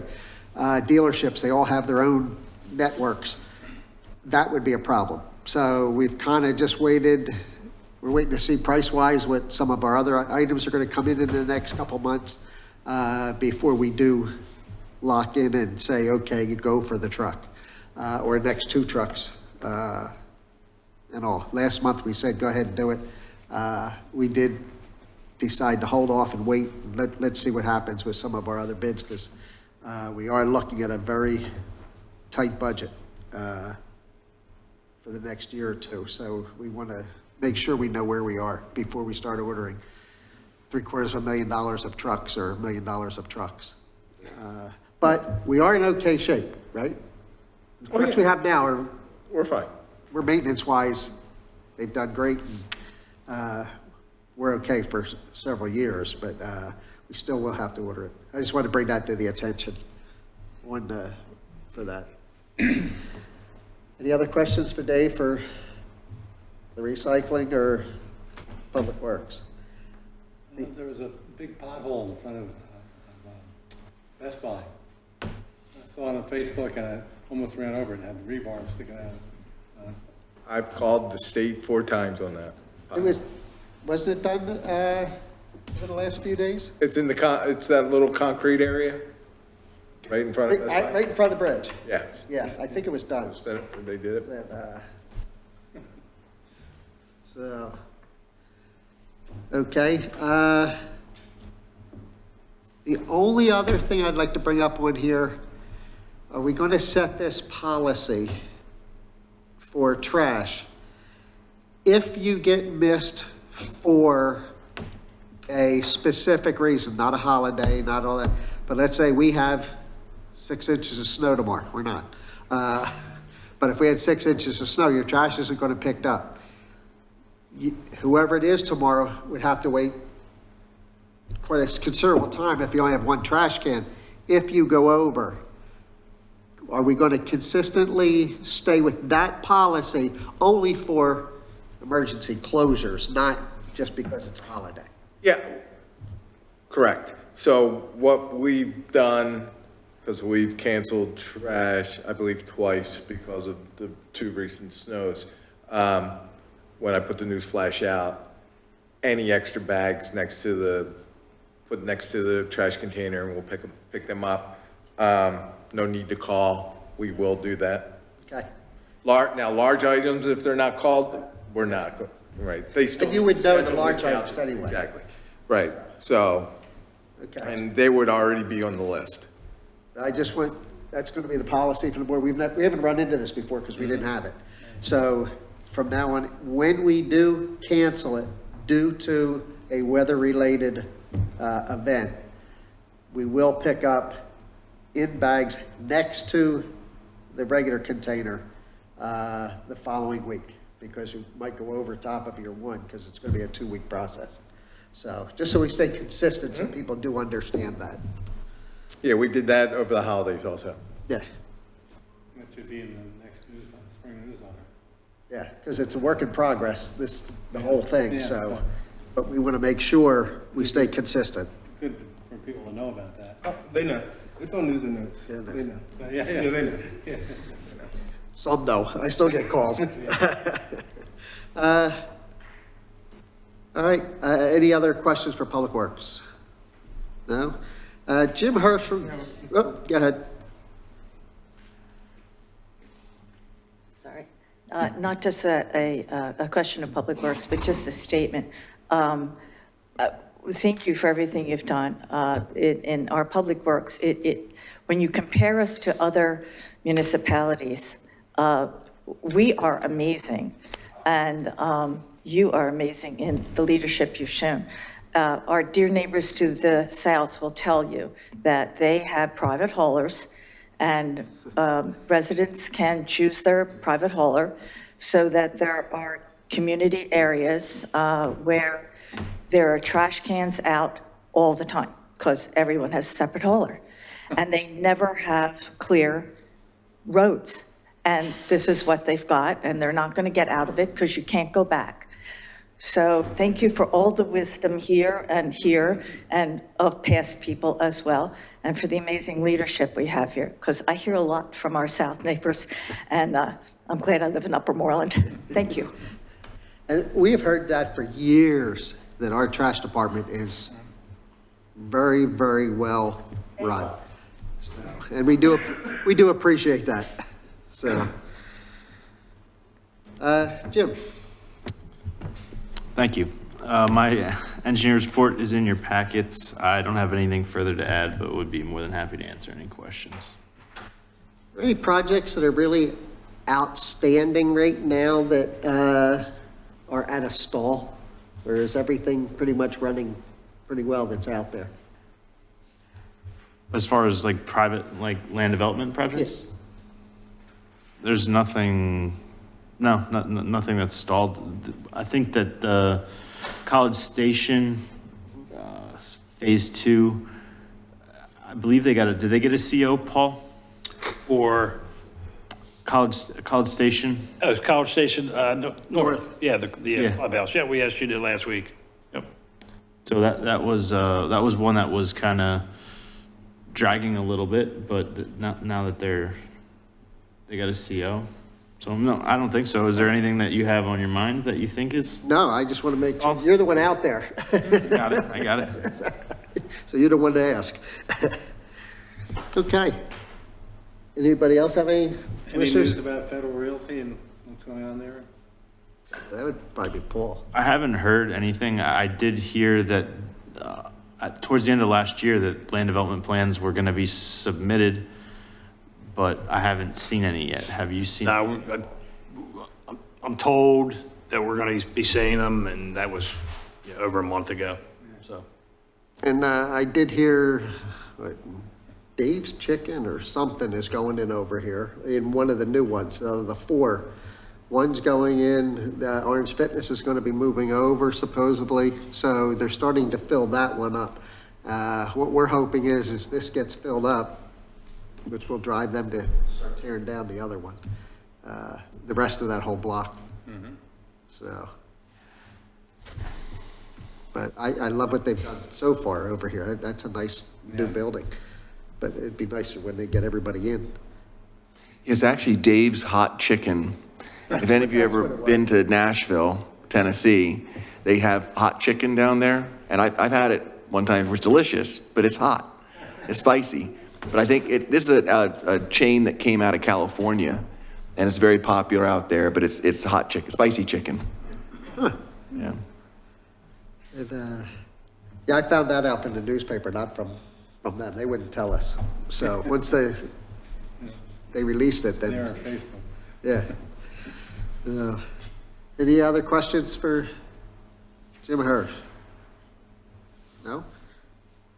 Speaker 1: dealerships, they all have their own networks. That would be a problem. So we've kind of just waited. We're waiting to see price-wise what some of our other items are going to come in the next couple months before we do lock in and say, okay, you go for the truck or next 2 trucks and all. Last month we said, go ahead and do it. We did decide to hold off and wait. Let's see what happens with some of our other bids because we are looking at a very tight budget for the next year or 2. So we want to make sure we know where we are before we start ordering $750,000 of trucks or $1 million of trucks. But we are in okay shape, right? The trucks we have now are,
Speaker 9: We're fine.
Speaker 1: we're maintenance-wise, they've done great. And, we're okay for several years, but we still will have to order it. I just want to bring that to the attention for that. Any other questions for Dave for the recycling or Public Works?
Speaker 6: There was a big pothole in front of Best Buy. I saw it on Facebook and I almost ran over it and had the rebar sticking out.
Speaker 9: I've called the state 4 times on that.
Speaker 1: Wasn't it done in the last few days?
Speaker 9: It's in it's that little concrete area, right in front of Best Buy.
Speaker 1: Right in front of the bridge.
Speaker 9: Yeah.
Speaker 1: Yeah, I think it was done.
Speaker 9: They did it.
Speaker 1: That, so, okay. The only other thing I'd like to bring up on here, are we going to set this policy for trash? If you get missed for a specific reason, not a holiday, not all that, but let's say we have 6 inches of snow tomorrow, we're not. But if we had 6 inches of snow, your trash isn't going to be picked up. Whoever it is tomorrow would have to wait quite a considerable time if you only have 1 trash can. If you go over, are we going to consistently stay with that policy only for emergency closures, not just because it's a holiday?
Speaker 9: Yeah, correct. So what we've done, because we've canceled trash, I believe twice because of the 2 recent snows, when I put the news flash out, any extra bags put next to the trash container and we'll pick them up. No need to call, we will do that.
Speaker 1: Okay.
Speaker 9: Now, large items, if they're not called, we're not, right? They still.
Speaker 1: And you would know the
Speaker 9: schedule
Speaker 1: large
Speaker 9: out-
Speaker 1: items anyway.
Speaker 9: Exactly, right, so,
Speaker 1: Okay.
Speaker 9: and they would already be on the list.
Speaker 1: I just want, that's going to be the policy from the board. We haven't run into this before because we didn't have it. So from now on, when we do cancel it due to a weather-related event, we will pick up in bags next to the regular container the following week, because you might go over top of your 1 because it's going to be a 2-week process. So just so we stay consistent, so people do understand that.
Speaker 9: Yeah, we did that over the holidays also.
Speaker 1: Yeah,
Speaker 6: That should be in the next spring newsletter.
Speaker 1: yeah, because it's a work in progress, the whole thing,
Speaker 6: Yeah,
Speaker 1: so, but we want to make sure we stay consistent.
Speaker 6: Good for people to know about that.
Speaker 5: Oh, they know. It's on news and notes.
Speaker 1: Yeah,
Speaker 5: They know.
Speaker 6: Yeah,
Speaker 5: Yeah, they know.
Speaker 1: Some know, I still get calls. All right, any other questions for Public Works? No? Jim Hirsch from, oh, go ahead.
Speaker 10: Sorry. Not just a question of Public Works, but just a statement. Thank you for everything you've done. In our Public Works, when you compare us to other municipalities, we are amazing. And you are amazing in the leadership you've shown. Our dear neighbors to the south will tell you that they have private haulers, and residents can choose their private hauler, so that there are community areas where there are trash cans out all the time, because everyone has a separate hauler. And they never have clear roads. And this is what they've got, and they're not going to get out of it because you can't go back. So thank you for all the wisdom here and of past people as well, and for the amazing leadership we have here, because I hear a lot from our south neighbors, and I'm glad I live in Upper Moreland. Thank you.
Speaker 1: And we have heard that for years, that our trash department is very, very well run. So, and we do appreciate that. So, Jim.
Speaker 11: Thank you. My engineer's report is in your packets. I don't have anything further to add, but would be more than happy to answer any questions.
Speaker 1: Are there any projects that are really outstanding right now that are at a stall? Or is everything pretty much running pretty well that's out there?
Speaker 11: As far as like private, like land development projects?
Speaker 1: Yes.
Speaker 11: There's nothing, nothing that's stalled. I think that College Station, Phase 2, I believe did they get a CO, Paul?
Speaker 4: Or,
Speaker 11: College Station?
Speaker 4: oh, College Station, north, yeah, the
Speaker 11: Yeah.
Speaker 4: clubhouse, yeah, we asked you to last week. Yep.
Speaker 11: So that was one that was kind of dragging a little bit, but now that they got a CO. So no, I don't think so. Is there anything that you have on your mind that you think is?
Speaker 1: No, I just want to make sure, you're the one out there.
Speaker 11: Got it, I got it.
Speaker 1: So you're the one to ask. Okay. Anybody else have any
Speaker 6: Any
Speaker 1: wishes?
Speaker 6: news about Federal Realty and what's going on there?
Speaker 1: That would probably be Paul.
Speaker 11: I haven't heard anything. I did hear that towards the end of last year that land development plans were going to be submitted, but I haven't seen any yet. Have you seen?
Speaker 4: No, I'm told that we're going to be seeing them, and that was over a month ago, so.
Speaker 1: And I did hear what, Dave's Chicken or something is going in over here in one of the new ones, the 4. One's going in, Orange Fitness is going to be moving over supposedly, so they're starting to fill that one up. What we're hoping is this gets filled up, which will drive them to start tearing down the other one, the rest of that whole block. So, but I love what they've done so far over here. That's a nice new building, but it'd be nicer when they get everybody in.
Speaker 2: It's actually Dave's Hot Chicken. If any of you ever been to Nashville, Tennessee, they have hot chicken down there. And I've had it one time. It's delicious, but it's hot. It's spicy. But I think this is a chain that came out of California, and it's very popular out there, but it's hot chicken, spicy chicken.
Speaker 1: Huh.
Speaker 2: Yeah.
Speaker 1: And, yeah, I found that out in the newspaper, not from them. They wouldn't tell us. So once they released it, then.
Speaker 6: They're on Facebook.
Speaker 1: Yeah. Any other questions for Jim Hirsch? No?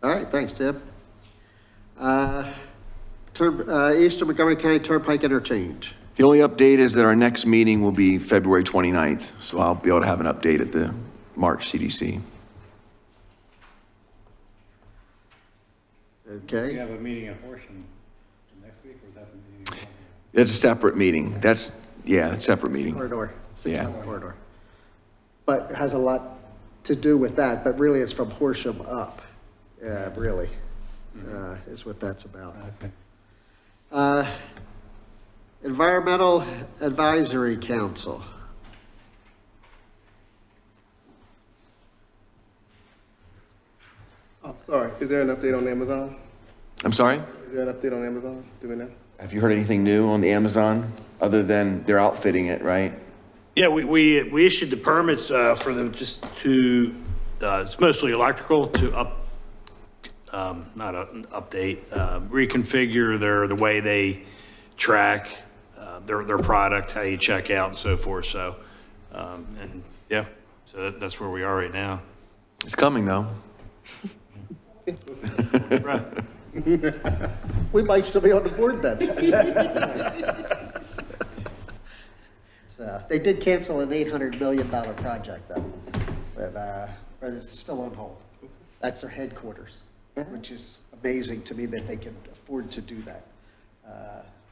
Speaker 1: All right, thanks, Jim. Eastern Montgomery County Turnpike Interchange.
Speaker 2: The only update is that our next meeting will be February 29th, so I'll be able to have an update at the March CDC.
Speaker 6: We
Speaker 1: Okay.
Speaker 6: have a meeting in Horsham next week, or is that the meeting?
Speaker 2: It's a separate meeting. It's a separate meeting.
Speaker 1: Corridor,
Speaker 2: Yeah.
Speaker 1: 6 corridor. But it has a lot to do with that, but really it's from Horsham up, really, is what that's about.
Speaker 6: I see.
Speaker 1: Environmental Advisory Council.
Speaker 5: Oh, sorry, is there an update on Amazon?
Speaker 2: I'm sorry?
Speaker 5: Is there an update on Amazon? Do we know?
Speaker 2: Have you heard anything new on the Amazon, other than they're outfitting it, right?
Speaker 4: Yeah, we issued the permits for them just to, it's mostly electrical, to update, reconfigure the way they track their product, how you check out and so forth, so, and Yeah, so that's where we are right now.
Speaker 2: It's coming, though.
Speaker 4: Right.
Speaker 1: We might still be on the board then. So, they did cancel an $800 million project though, that, or it's still on hold. That's their headquarters, which is amazing to me that they can afford to do that.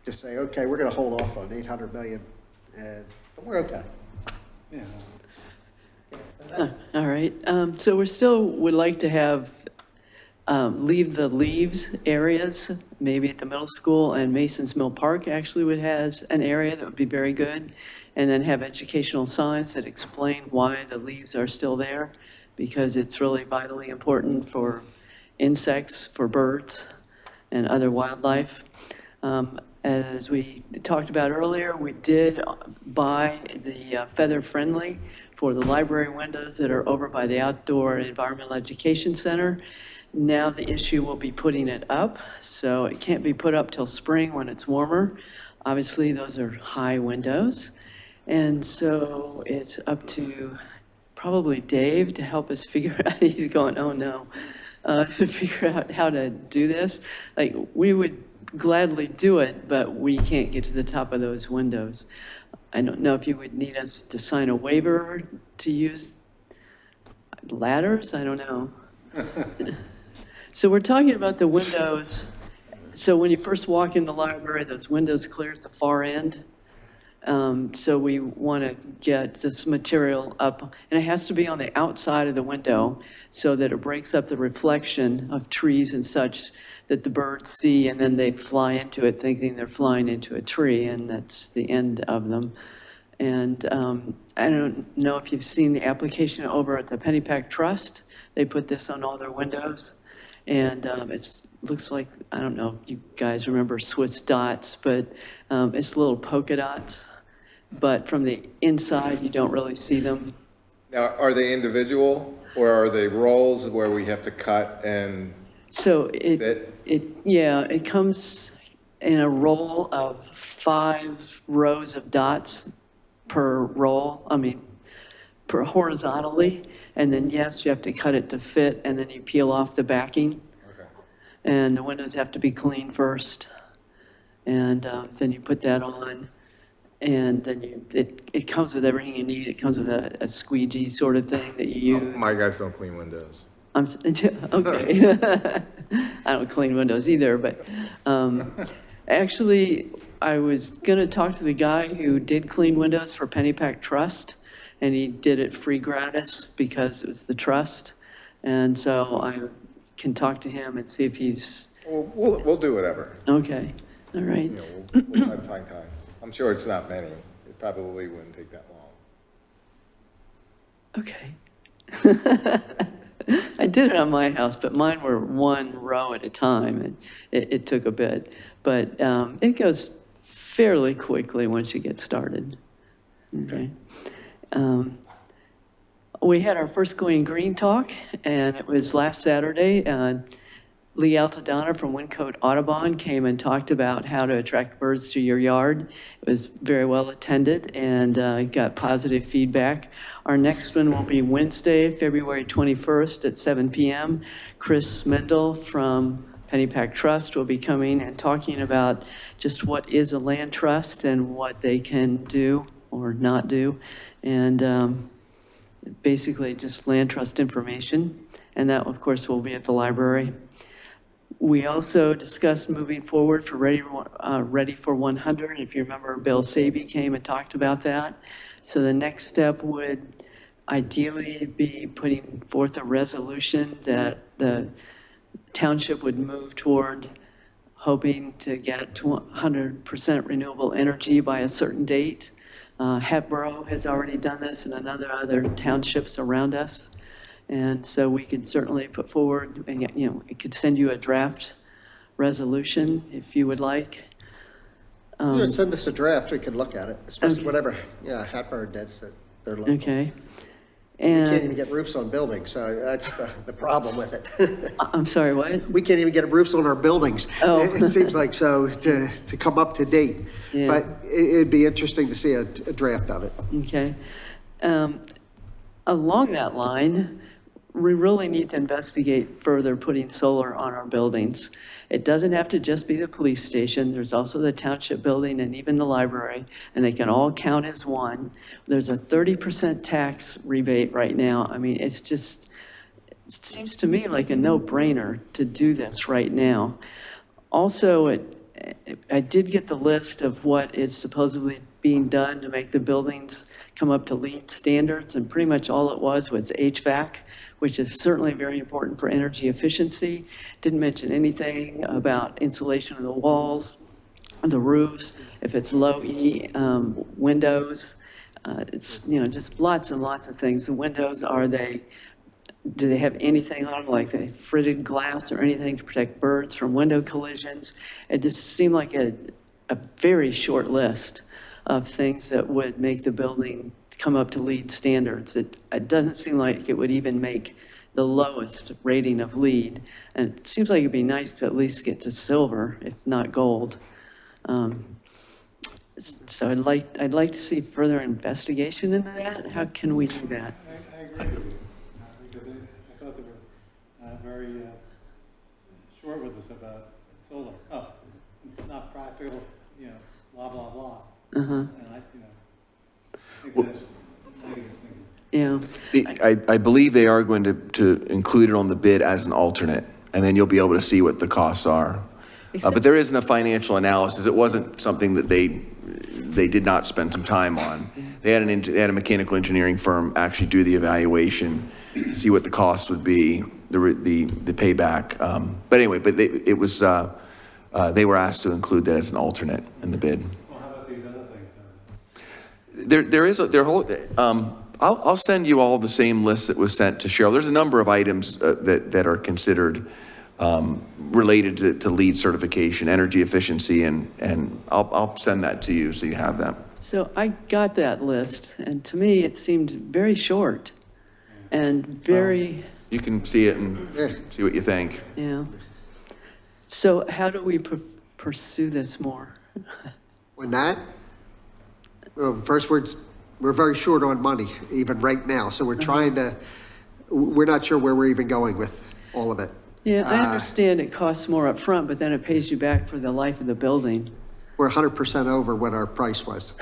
Speaker 1: Just say, okay, we're gonna hold off on 800 million and we're okay.
Speaker 12: All right, so we still would like to have, leave the leaves areas, maybe at the middle school, and Mason's Mill Park actually has an area that would be very good. And then have educational signs that explain why the leaves are still there, because it's really vitally important for insects, for birds, and other wildlife. As we talked about earlier, we did buy the feather friendly for the library windows that are over by the Outdoor Environmental Education Center. Now the issue will be putting it up, so it can't be put up till spring when it's warmer. Obviously, those are high windows. And so it's up to probably Dave to help us figure out, he's going, oh no, to figure out how to do this. Like, we would gladly do it, but we can't get to the top of those windows. I don't know if you would need us to sign a waiver to use ladders, I don't know. So we're talking about the windows. So when you first walk in the library, those windows clear at the far end. So we want to get this material up, and it has to be on the outside of the window so that it breaks up the reflection of trees and such that the birds see, and then they fly into it thinking they're flying into a tree, and that's the end of them. And I don't know if you've seen the application over at the Pennypack Trust. They put this on all their windows, and it's looks like, I don't know if you guys remember Swiss dots, but it's little polka dots. But from the inside, you don't really see them.
Speaker 9: Now, are they individual or are they rolls where we have to cut and
Speaker 12: So
Speaker 9: fit?
Speaker 12: it comes in a roll of 5 rows of dots per roll, per horizontally. And then, yes, you have to cut it to fit, and then you peel off the backing.
Speaker 9: Okay.
Speaker 12: And the windows have to be clean first. And then you put that on. And then it comes with everything you need. It comes with a squeegee sort of thing that you use.
Speaker 9: My guys don't clean windows.
Speaker 12: Okay. I don't clean windows either, but actually, I was going to talk to the guy who did clean windows for Pennypack Trust, and he did it free gratis because it was the trust. And so I can talk to him and see if he's,
Speaker 9: We'll do whatever.
Speaker 12: okay, all right.
Speaker 9: You know, we'll try to find time. I'm sure it's not many. It probably wouldn't take that long.
Speaker 12: Okay. I did it on my house, but mine were 1 row at a time, and it took a bit. But it goes fairly quickly once you get started. Okay. We had our first Going Green talk, and it was last Saturday. Lee Altadonna from Wyncote Audubon came and talked about how to attract birds to your yard. It was very well attended and got positive feedback. Our next one will be Wednesday, February 21st at 7 p.m. Chris Mendel from Pennypack Trust will be coming and talking about just what is a land trust and what they can do or not do. And basically just land trust information. And that, of course, will be at the library. We also discussed moving forward for Ready for 100. If you remember, Bill Saby came and talked about that. So the next step would ideally be putting forth a resolution that the township would move toward hoping to get to 100% renewable energy by a certain date. Hatboro has already done this and other townships around us. And so we could certainly put forward, and it could send you a draft resolution if you would like.
Speaker 1: You would send us a draft, we could look at it, especially whatever, Hatboro did, so they're local.
Speaker 12: Okay.
Speaker 1: We can't
Speaker 12: And,
Speaker 1: even get roofs on buildings, so that's the problem with it.
Speaker 12: I'm sorry, what?
Speaker 1: We can't even get roofs on our buildings.
Speaker 12: Oh.
Speaker 1: It seems like so to come up to date.
Speaker 12: Yeah.
Speaker 1: But it'd be interesting to see a draft of it.
Speaker 12: Okay. along that line, we really need to investigate further putting solar on our buildings. It doesn't have to just be the police station. There's also the township building and even the library, and they can all count as one. There's a 30% tax rebate right now. I mean, it's just, it seems to me like a no-brainer to do this right now. Also, I did get the list of what is supposedly being done to make the buildings come up to LEED standards, and pretty much all it was HVAC, which is certainly very important for energy efficiency. Didn't mention anything about insulation of the walls, the roofs, if it's low E, windows. It's, just lots and lots of things. The windows, do they have anything on them, like the fritted glass or anything to protect birds from window collisions? It just seemed like a very short list of things that would make the building come up to LEED standards. It doesn't seem like it would even make the lowest rating of LEED. And it seems like it'd be nice to at least get to silver, if not gold. So I'd like to see further investigation into that. How can we do that?
Speaker 6: I agree with you, because I thought they were very short with us about solar. Oh, not practical, blah, blah, blah. And I think that's negative thinking.
Speaker 12: Yeah.
Speaker 2: I believe they are going to include it on the bid as an alternate, and then you'll be able to see what the costs are. But there isn't a financial analysis. It wasn't something that they did not spend some time on. They had a mechanical engineering firm actually do the evaluation, see what the cost would be, the payback. But anyway, it was they were asked to include that as an alternate in the bid.
Speaker 6: Well, how about these other things?
Speaker 2: I'll send you all the same list that was sent to Cheryl. There's a number of items that are considered related to LEED certification, energy efficiency, and I'll send that to you so you have that.
Speaker 12: So I got that list, and to me, it seemed very short and very,
Speaker 2: You can see it and see what you think.
Speaker 12: yeah. So how do we pursue this more?
Speaker 1: First, we're very short on money, even right now, so we're trying to, we're not sure where we're even going with all of it.
Speaker 12: Yeah, I understand it costs more up front, but then it pays you back for the life of the building.
Speaker 1: We're 100% over what our price was.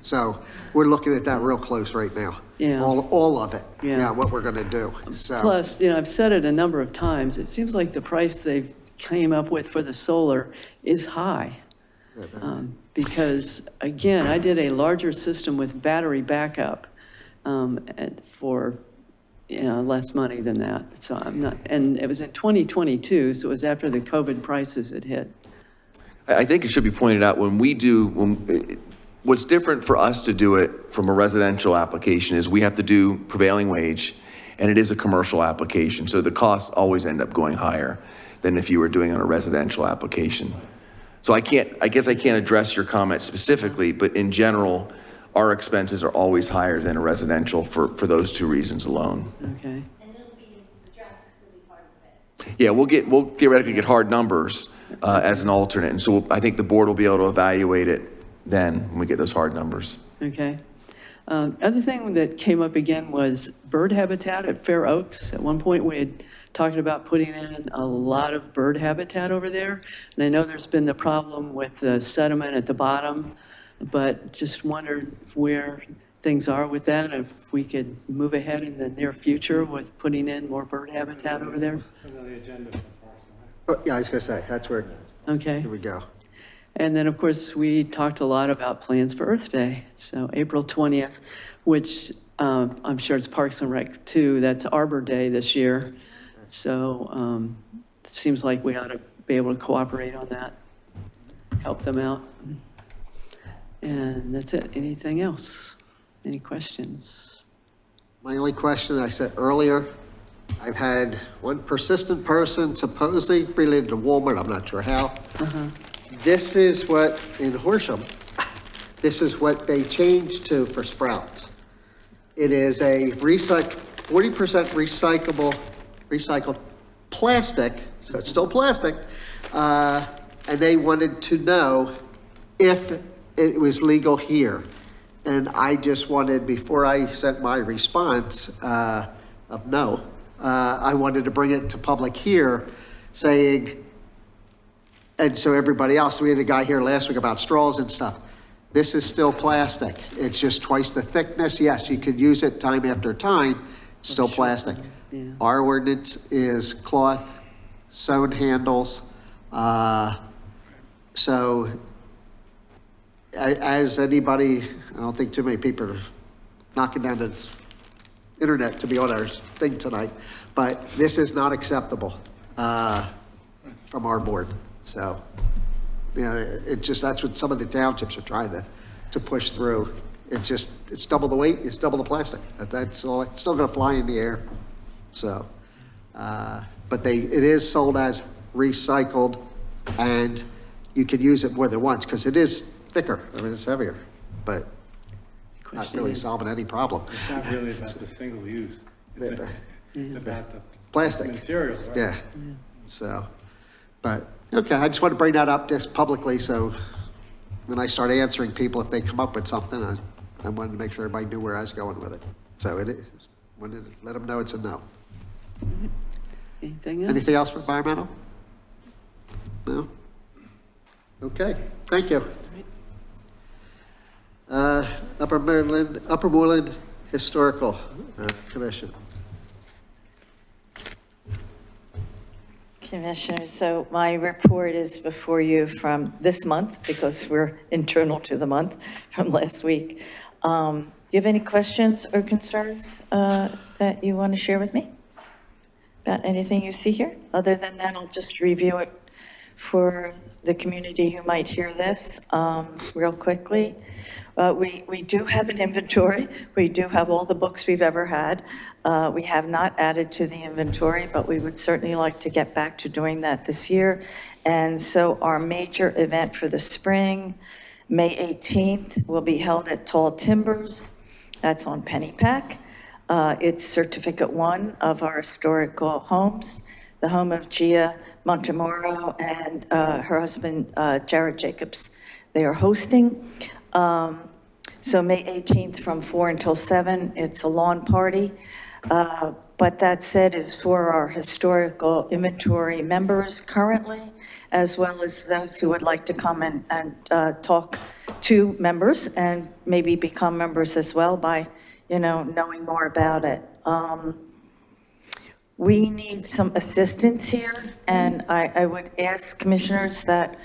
Speaker 1: So we're looking at that real close right now.
Speaker 12: Yeah.
Speaker 1: All of it.
Speaker 12: Yeah.
Speaker 1: What we're gonna do, so.
Speaker 12: Plus, I've said it a number of times, it seems like the price they've came up with for the solar is high. Because, again, I did a larger system with battery backup and for less money than that. So I'm not, and it was in 2022, so it was after the COVID prices had hit.
Speaker 2: I think it should be pointed out what's different for us to do it from a residential application is we have to do prevailing wage, and it is a commercial application. So the costs always end up going higher than if you were doing it on a residential application. So I guess I can't address your comment specifically, but in general, our expenses are always higher than a residential for those two reasons alone.
Speaker 12: Okay.
Speaker 7: And it'll be addressed, because it'll be part of it.
Speaker 2: Yeah, we'll theoretically get hard numbers as an alternate, and so I think the board will be able to evaluate it then when we get those hard numbers.
Speaker 12: Okay. Other thing that came up again was bird habitat at Fair Oaks. At one point, we had talked about putting in a lot of bird habitat over there. And I know there's been the problem with the sediment at the bottom, but just wondered where things are with that, if we could move ahead in the near future with putting in more bird habitat over there.
Speaker 6: Put on the agenda for Parks and Rec.
Speaker 1: Yeah, I was gonna say, that's where,
Speaker 12: Okay.
Speaker 1: here we go.
Speaker 12: And then, of course, we talked a lot about plans for Earth Day. So April 20th, which I'm sure it's Parks and Rec too, that's Arbor Day this year. So it seems like we ought to be able to cooperate on that, help them out. And that's it. Anything else? Any questions?
Speaker 1: My only question, I said earlier, I've had one persistent person supposedly related to Walmart, I'm not sure how. This is what, in Horsham, this is what they changed to for Sprouts. It is a 40% recycled plastic, so it's still plastic, and they wanted to know if it was legal here. And I just wanted, before I sent my response of no, I wanted to bring it to public here saying, and so everybody else, we had a guy here last week about straws and stuff. This is still plastic. It's just twice the thickness. Yes, you could use it time after time, it's still plastic.
Speaker 12: Yeah.
Speaker 1: Our ordinance is cloth, sewn handles. So as anybody, I don't think too many people are knocking down the internet to be on our thing tonight, but this is not acceptable from our board. So, it just, that's what some of the townships are trying to push through. It's double the weight, it's double the plastic. That's all, it's still gonna fly in the air. So, but it is sold as recycled, and you can use it more than once, because it is thicker, I mean, it's heavier, but not really solving any problem.
Speaker 6: It's not really about the single use. It's about the
Speaker 1: Plastic.
Speaker 6: material, right?
Speaker 1: Yeah, so, but, okay, I just want to bring that up just publicly, so when I start answering people, if they come up with something, I wanted to make sure everybody knew where I was going with it. So it is, wanted to let them know it's a no.
Speaker 12: Anything else?
Speaker 1: Anything else for environmental? No? Okay, thank you. Upper Moreland Historical Commission.
Speaker 10: Commissioner, so my report is before you from this month, because we're internal to the month from last week. Do you have any questions or concerns that you want to share with me about anything you see here? Other than that, I'll just review it for the community who might hear this real quickly. We do have an inventory. We do have all the books we've ever had. We have not added to the inventory, but we would certainly like to get back to doing that this year. And so our major event for the spring, May 18th, will be held at Tall Timbers. That's on Pennypack. It's Certificate 1 of our historical homes, the home of Gia Montemoro and her husband, Jared Jacobs. They are hosting. So May 18th from 4 until 7, it's a lawn party. But that said, is for our historical inventory members currently, as well as those who would like to come and talk to members and maybe become members as well by, knowing more about it. We need some assistance here, and I would ask commissioners that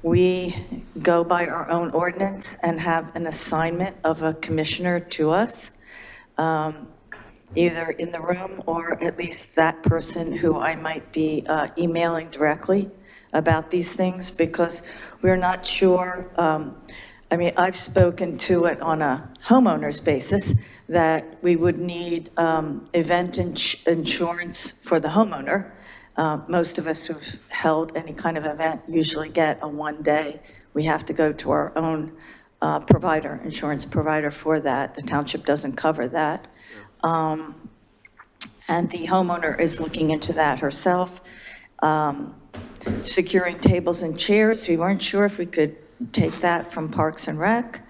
Speaker 10: we go by our own ordinance and have an assignment of a commissioner to us, either in the room or at least that person who I might be emailing directly about these things, because we're not sure. I've spoken to it on a homeowner's basis, that we would need event insurance for the homeowner. Most of us who've held any kind of event usually get a 1 day. We have to go to our own insurance provider for that. The township doesn't cover that. And the homeowner is looking into that herself. Securing tables and chairs, we weren't sure if we could take that from Parks and Rec,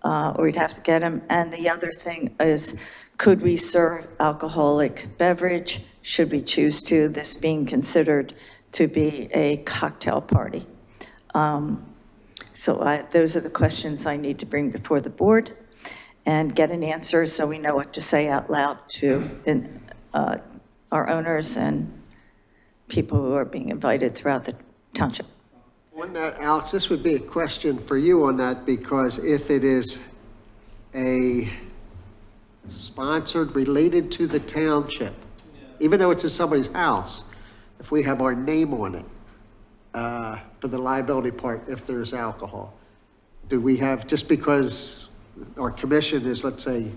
Speaker 10: or we'd have to get them. And the other thing is, could we serve alcoholic beverage? Should we choose to, this being considered to be a cocktail party? So those are the questions I need to bring before the board and get an answer so we know what to say out loud to our owners and people who are being invited throughout the township.
Speaker 1: On that, Alex, this would be a question for you on that, because if it is a sponsored related to the township, even though it's in somebody's house, if we have our name on it, for the liability part, if there's alcohol, do we have, just because our commission is, let's say,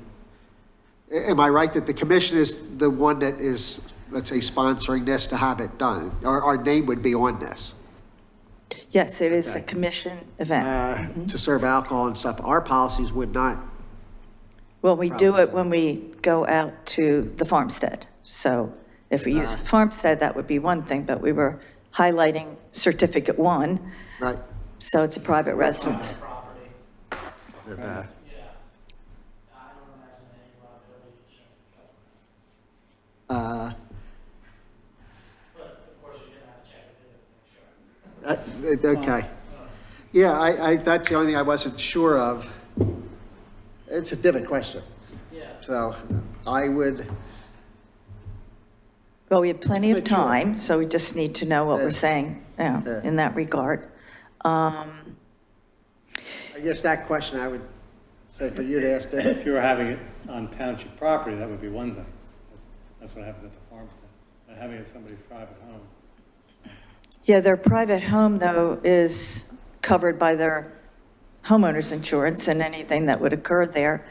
Speaker 1: am I right that the commission is the one that is, let's say, sponsoring this to have it done? Our name would be on this.
Speaker 10: Yes, it is a commission event.
Speaker 1: To serve alcohol and stuff. Our policies would not.
Speaker 10: Well, we do it when we go out to the farmstead. So if we use the farmstead, that would be one thing, but we were highlighting Certificate 1.
Speaker 1: Right.
Speaker 10: So it's a private residence.
Speaker 1: Okay. Yeah, that's the only thing I wasn't sure of. It's a different question. Yeah. So I would,
Speaker 10: Well, we have plenty of
Speaker 1: Make sure.
Speaker 10: time, so we just need to know what we're saying, in that regard.
Speaker 1: I guess that question I would say for you to ask them.
Speaker 6: If you were having it on township property, that would be one thing. That's what happens at the farmstead. But having it at somebody's private home,
Speaker 10: Yeah, their private home, though, is covered by their homeowner's insurance and anything that would occur there.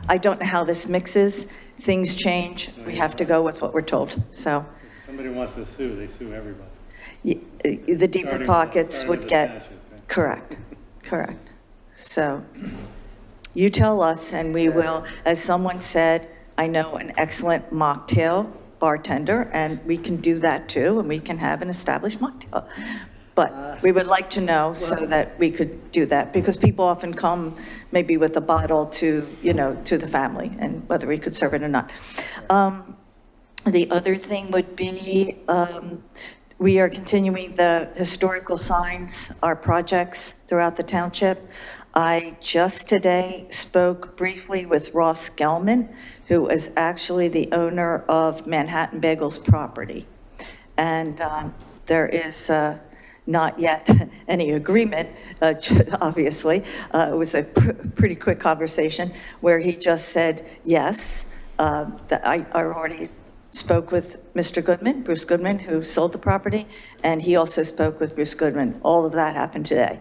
Speaker 10: I don't know how this mixes. Things change. We have to go with what we're told. So
Speaker 6: if somebody wants to sue, they sue everybody.
Speaker 10: the deeper
Speaker 6: Starting-
Speaker 10: pockets
Speaker 6: starting
Speaker 10: would
Speaker 6: with the
Speaker 10: get,
Speaker 6: township, okay.
Speaker 10: correct. So you tell us, and we will, as someone said, I know an excellent mocktail bartender, and we can do that too, and we can have an established mocktail. But we would like to know so that we could do that, because people often come maybe with a bottle to, to the family, and whether we could serve it or not. The other thing would be, we are continuing the historical signs, our projects throughout the township. I just today spoke briefly with Ross Gelman, who is actually the owner of Manhattan Bagels property. And there is not yet any agreement, obviously. It was a pretty quick conversation where he just said, yes, that I already spoke with Mr. Goodman, Bruce Goodman, who sold the property, and he also spoke with Bruce Goodman. All of that happened today.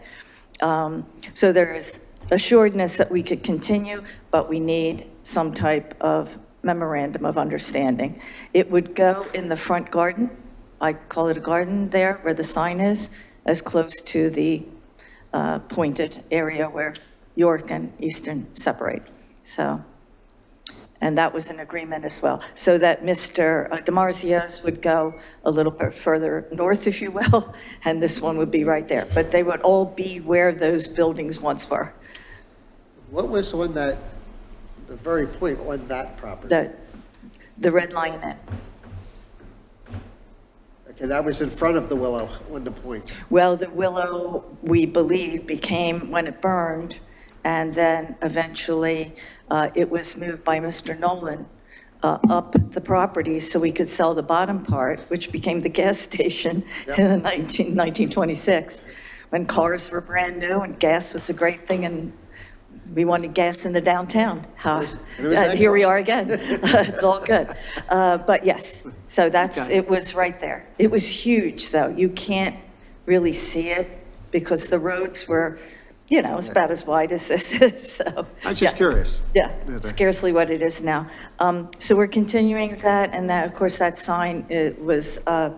Speaker 10: So there is assuredness that we could continue, but we need some type of memorandum of understanding. It would go in the front garden. I call it a garden there where the sign is, as close to the pointed area where York and Eastern separate. So, and that was an agreement as well. So that Mr. DiMarzio's would go a little bit further north, if you will, and this one would be right there. But they would all be where those buildings once were.
Speaker 1: What was the one that, the very point on that property?
Speaker 10: The Red Lion Inn.
Speaker 1: Okay, that was in front of the Willow on the point.
Speaker 10: Well, the Willow, we believe, became, when it burned, and then eventually it was moved by Mr. Nolan up the property so we could sell the bottom part, which became the gas station in the 1926, when cars were brand new and gas was a great thing, and we wanted gas in the downtown. Here we are again. It's all good. But yes, so it was right there. It was huge, though. You can't really see it because the roads were, it's about as wide as this is. So
Speaker 1: I'm just curious.
Speaker 10: Yeah, scarcely what it is now. So we're continuing that, and that, of course, that sign, it was to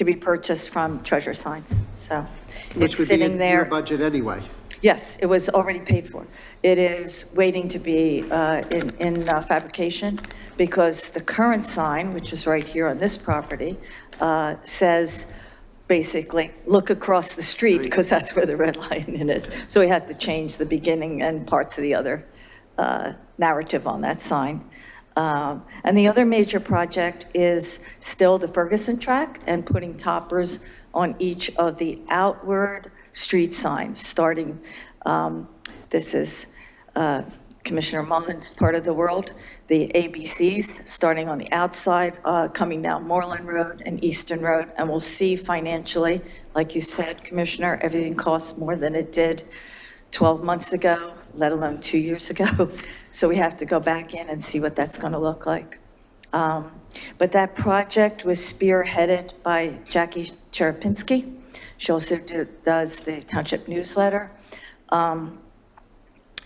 Speaker 10: be purchased from Treasure Signs. So
Speaker 1: Which
Speaker 10: it's
Speaker 1: would be
Speaker 10: sitting
Speaker 1: in
Speaker 10: there.
Speaker 1: your budget anyway.
Speaker 10: Yes, it was already paid for. It is waiting to be in fabrication because the current sign, which is right here on this property, says basically, look across the street because that's where the Red Lion Inn is. So we had to change the beginning and parts of the other narrative on that sign. And the other major project is still the Ferguson track and putting toppers on each of the outward street signs, starting, this is Commissioner Mullen's part of the world, the ABCs, starting on the outside, coming down Moreland Road and Eastern Road, and we'll see financially, like you said, Commissioner, everything costs more than it did 12 months ago, let alone 2 years ago. So we have to go back in and see what that's going to look like. But that project was spearheaded by Jackie Cherapinski. She also does the township newsletter.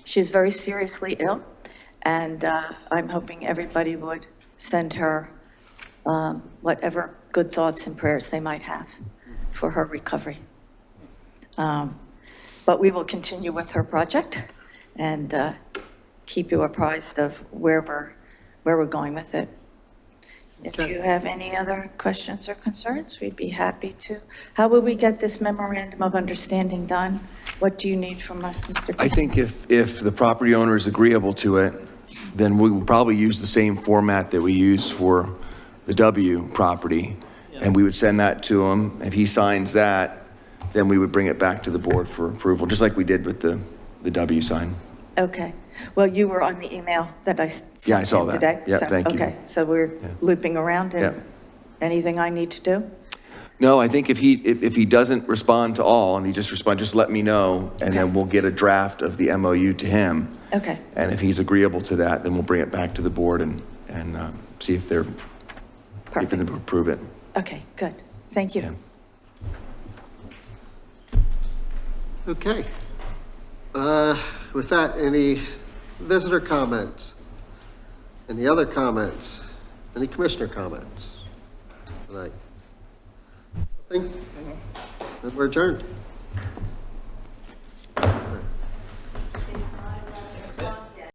Speaker 10: She's very seriously ill, and I'm hoping everybody would send her whatever good thoughts and prayers they might have for her recovery. But we will continue with her project and keep you apprised of where we're going with it. If you have any other questions or concerns, we'd be happy to. How will we get this memorandum of understanding done? What do you need from us, Mr.
Speaker 2: I think if the property owner is agreeable to it, then we will probably use the same format that we use for the W property. And we would send that to him. If he signs that, then we would bring it back to the board for approval, just like we did with the W sign.
Speaker 10: Okay. Well, you were on the email that I sent
Speaker 2: Yeah, I saw
Speaker 10: you
Speaker 2: that.
Speaker 10: today.
Speaker 2: Yeah,
Speaker 10: So-
Speaker 2: thank you.
Speaker 10: Okay, so we're looping around,
Speaker 2: Yeah.
Speaker 10: and anything I need to do?
Speaker 2: No, I think if he doesn't respond to all, and he just just let me know, and then we'll get a draft of the MOU to him.
Speaker 10: Okay,
Speaker 2: And if he's agreeable to that, then we'll bring it back to the board and see if they're, if they
Speaker 10: perfect.
Speaker 2: approve it.
Speaker 10: Okay, good. Thank you.
Speaker 2: Yeah.
Speaker 1: Okay. With that, any visitor comments? Any other comments? Any commissioner comments tonight? I think that we're adjourned.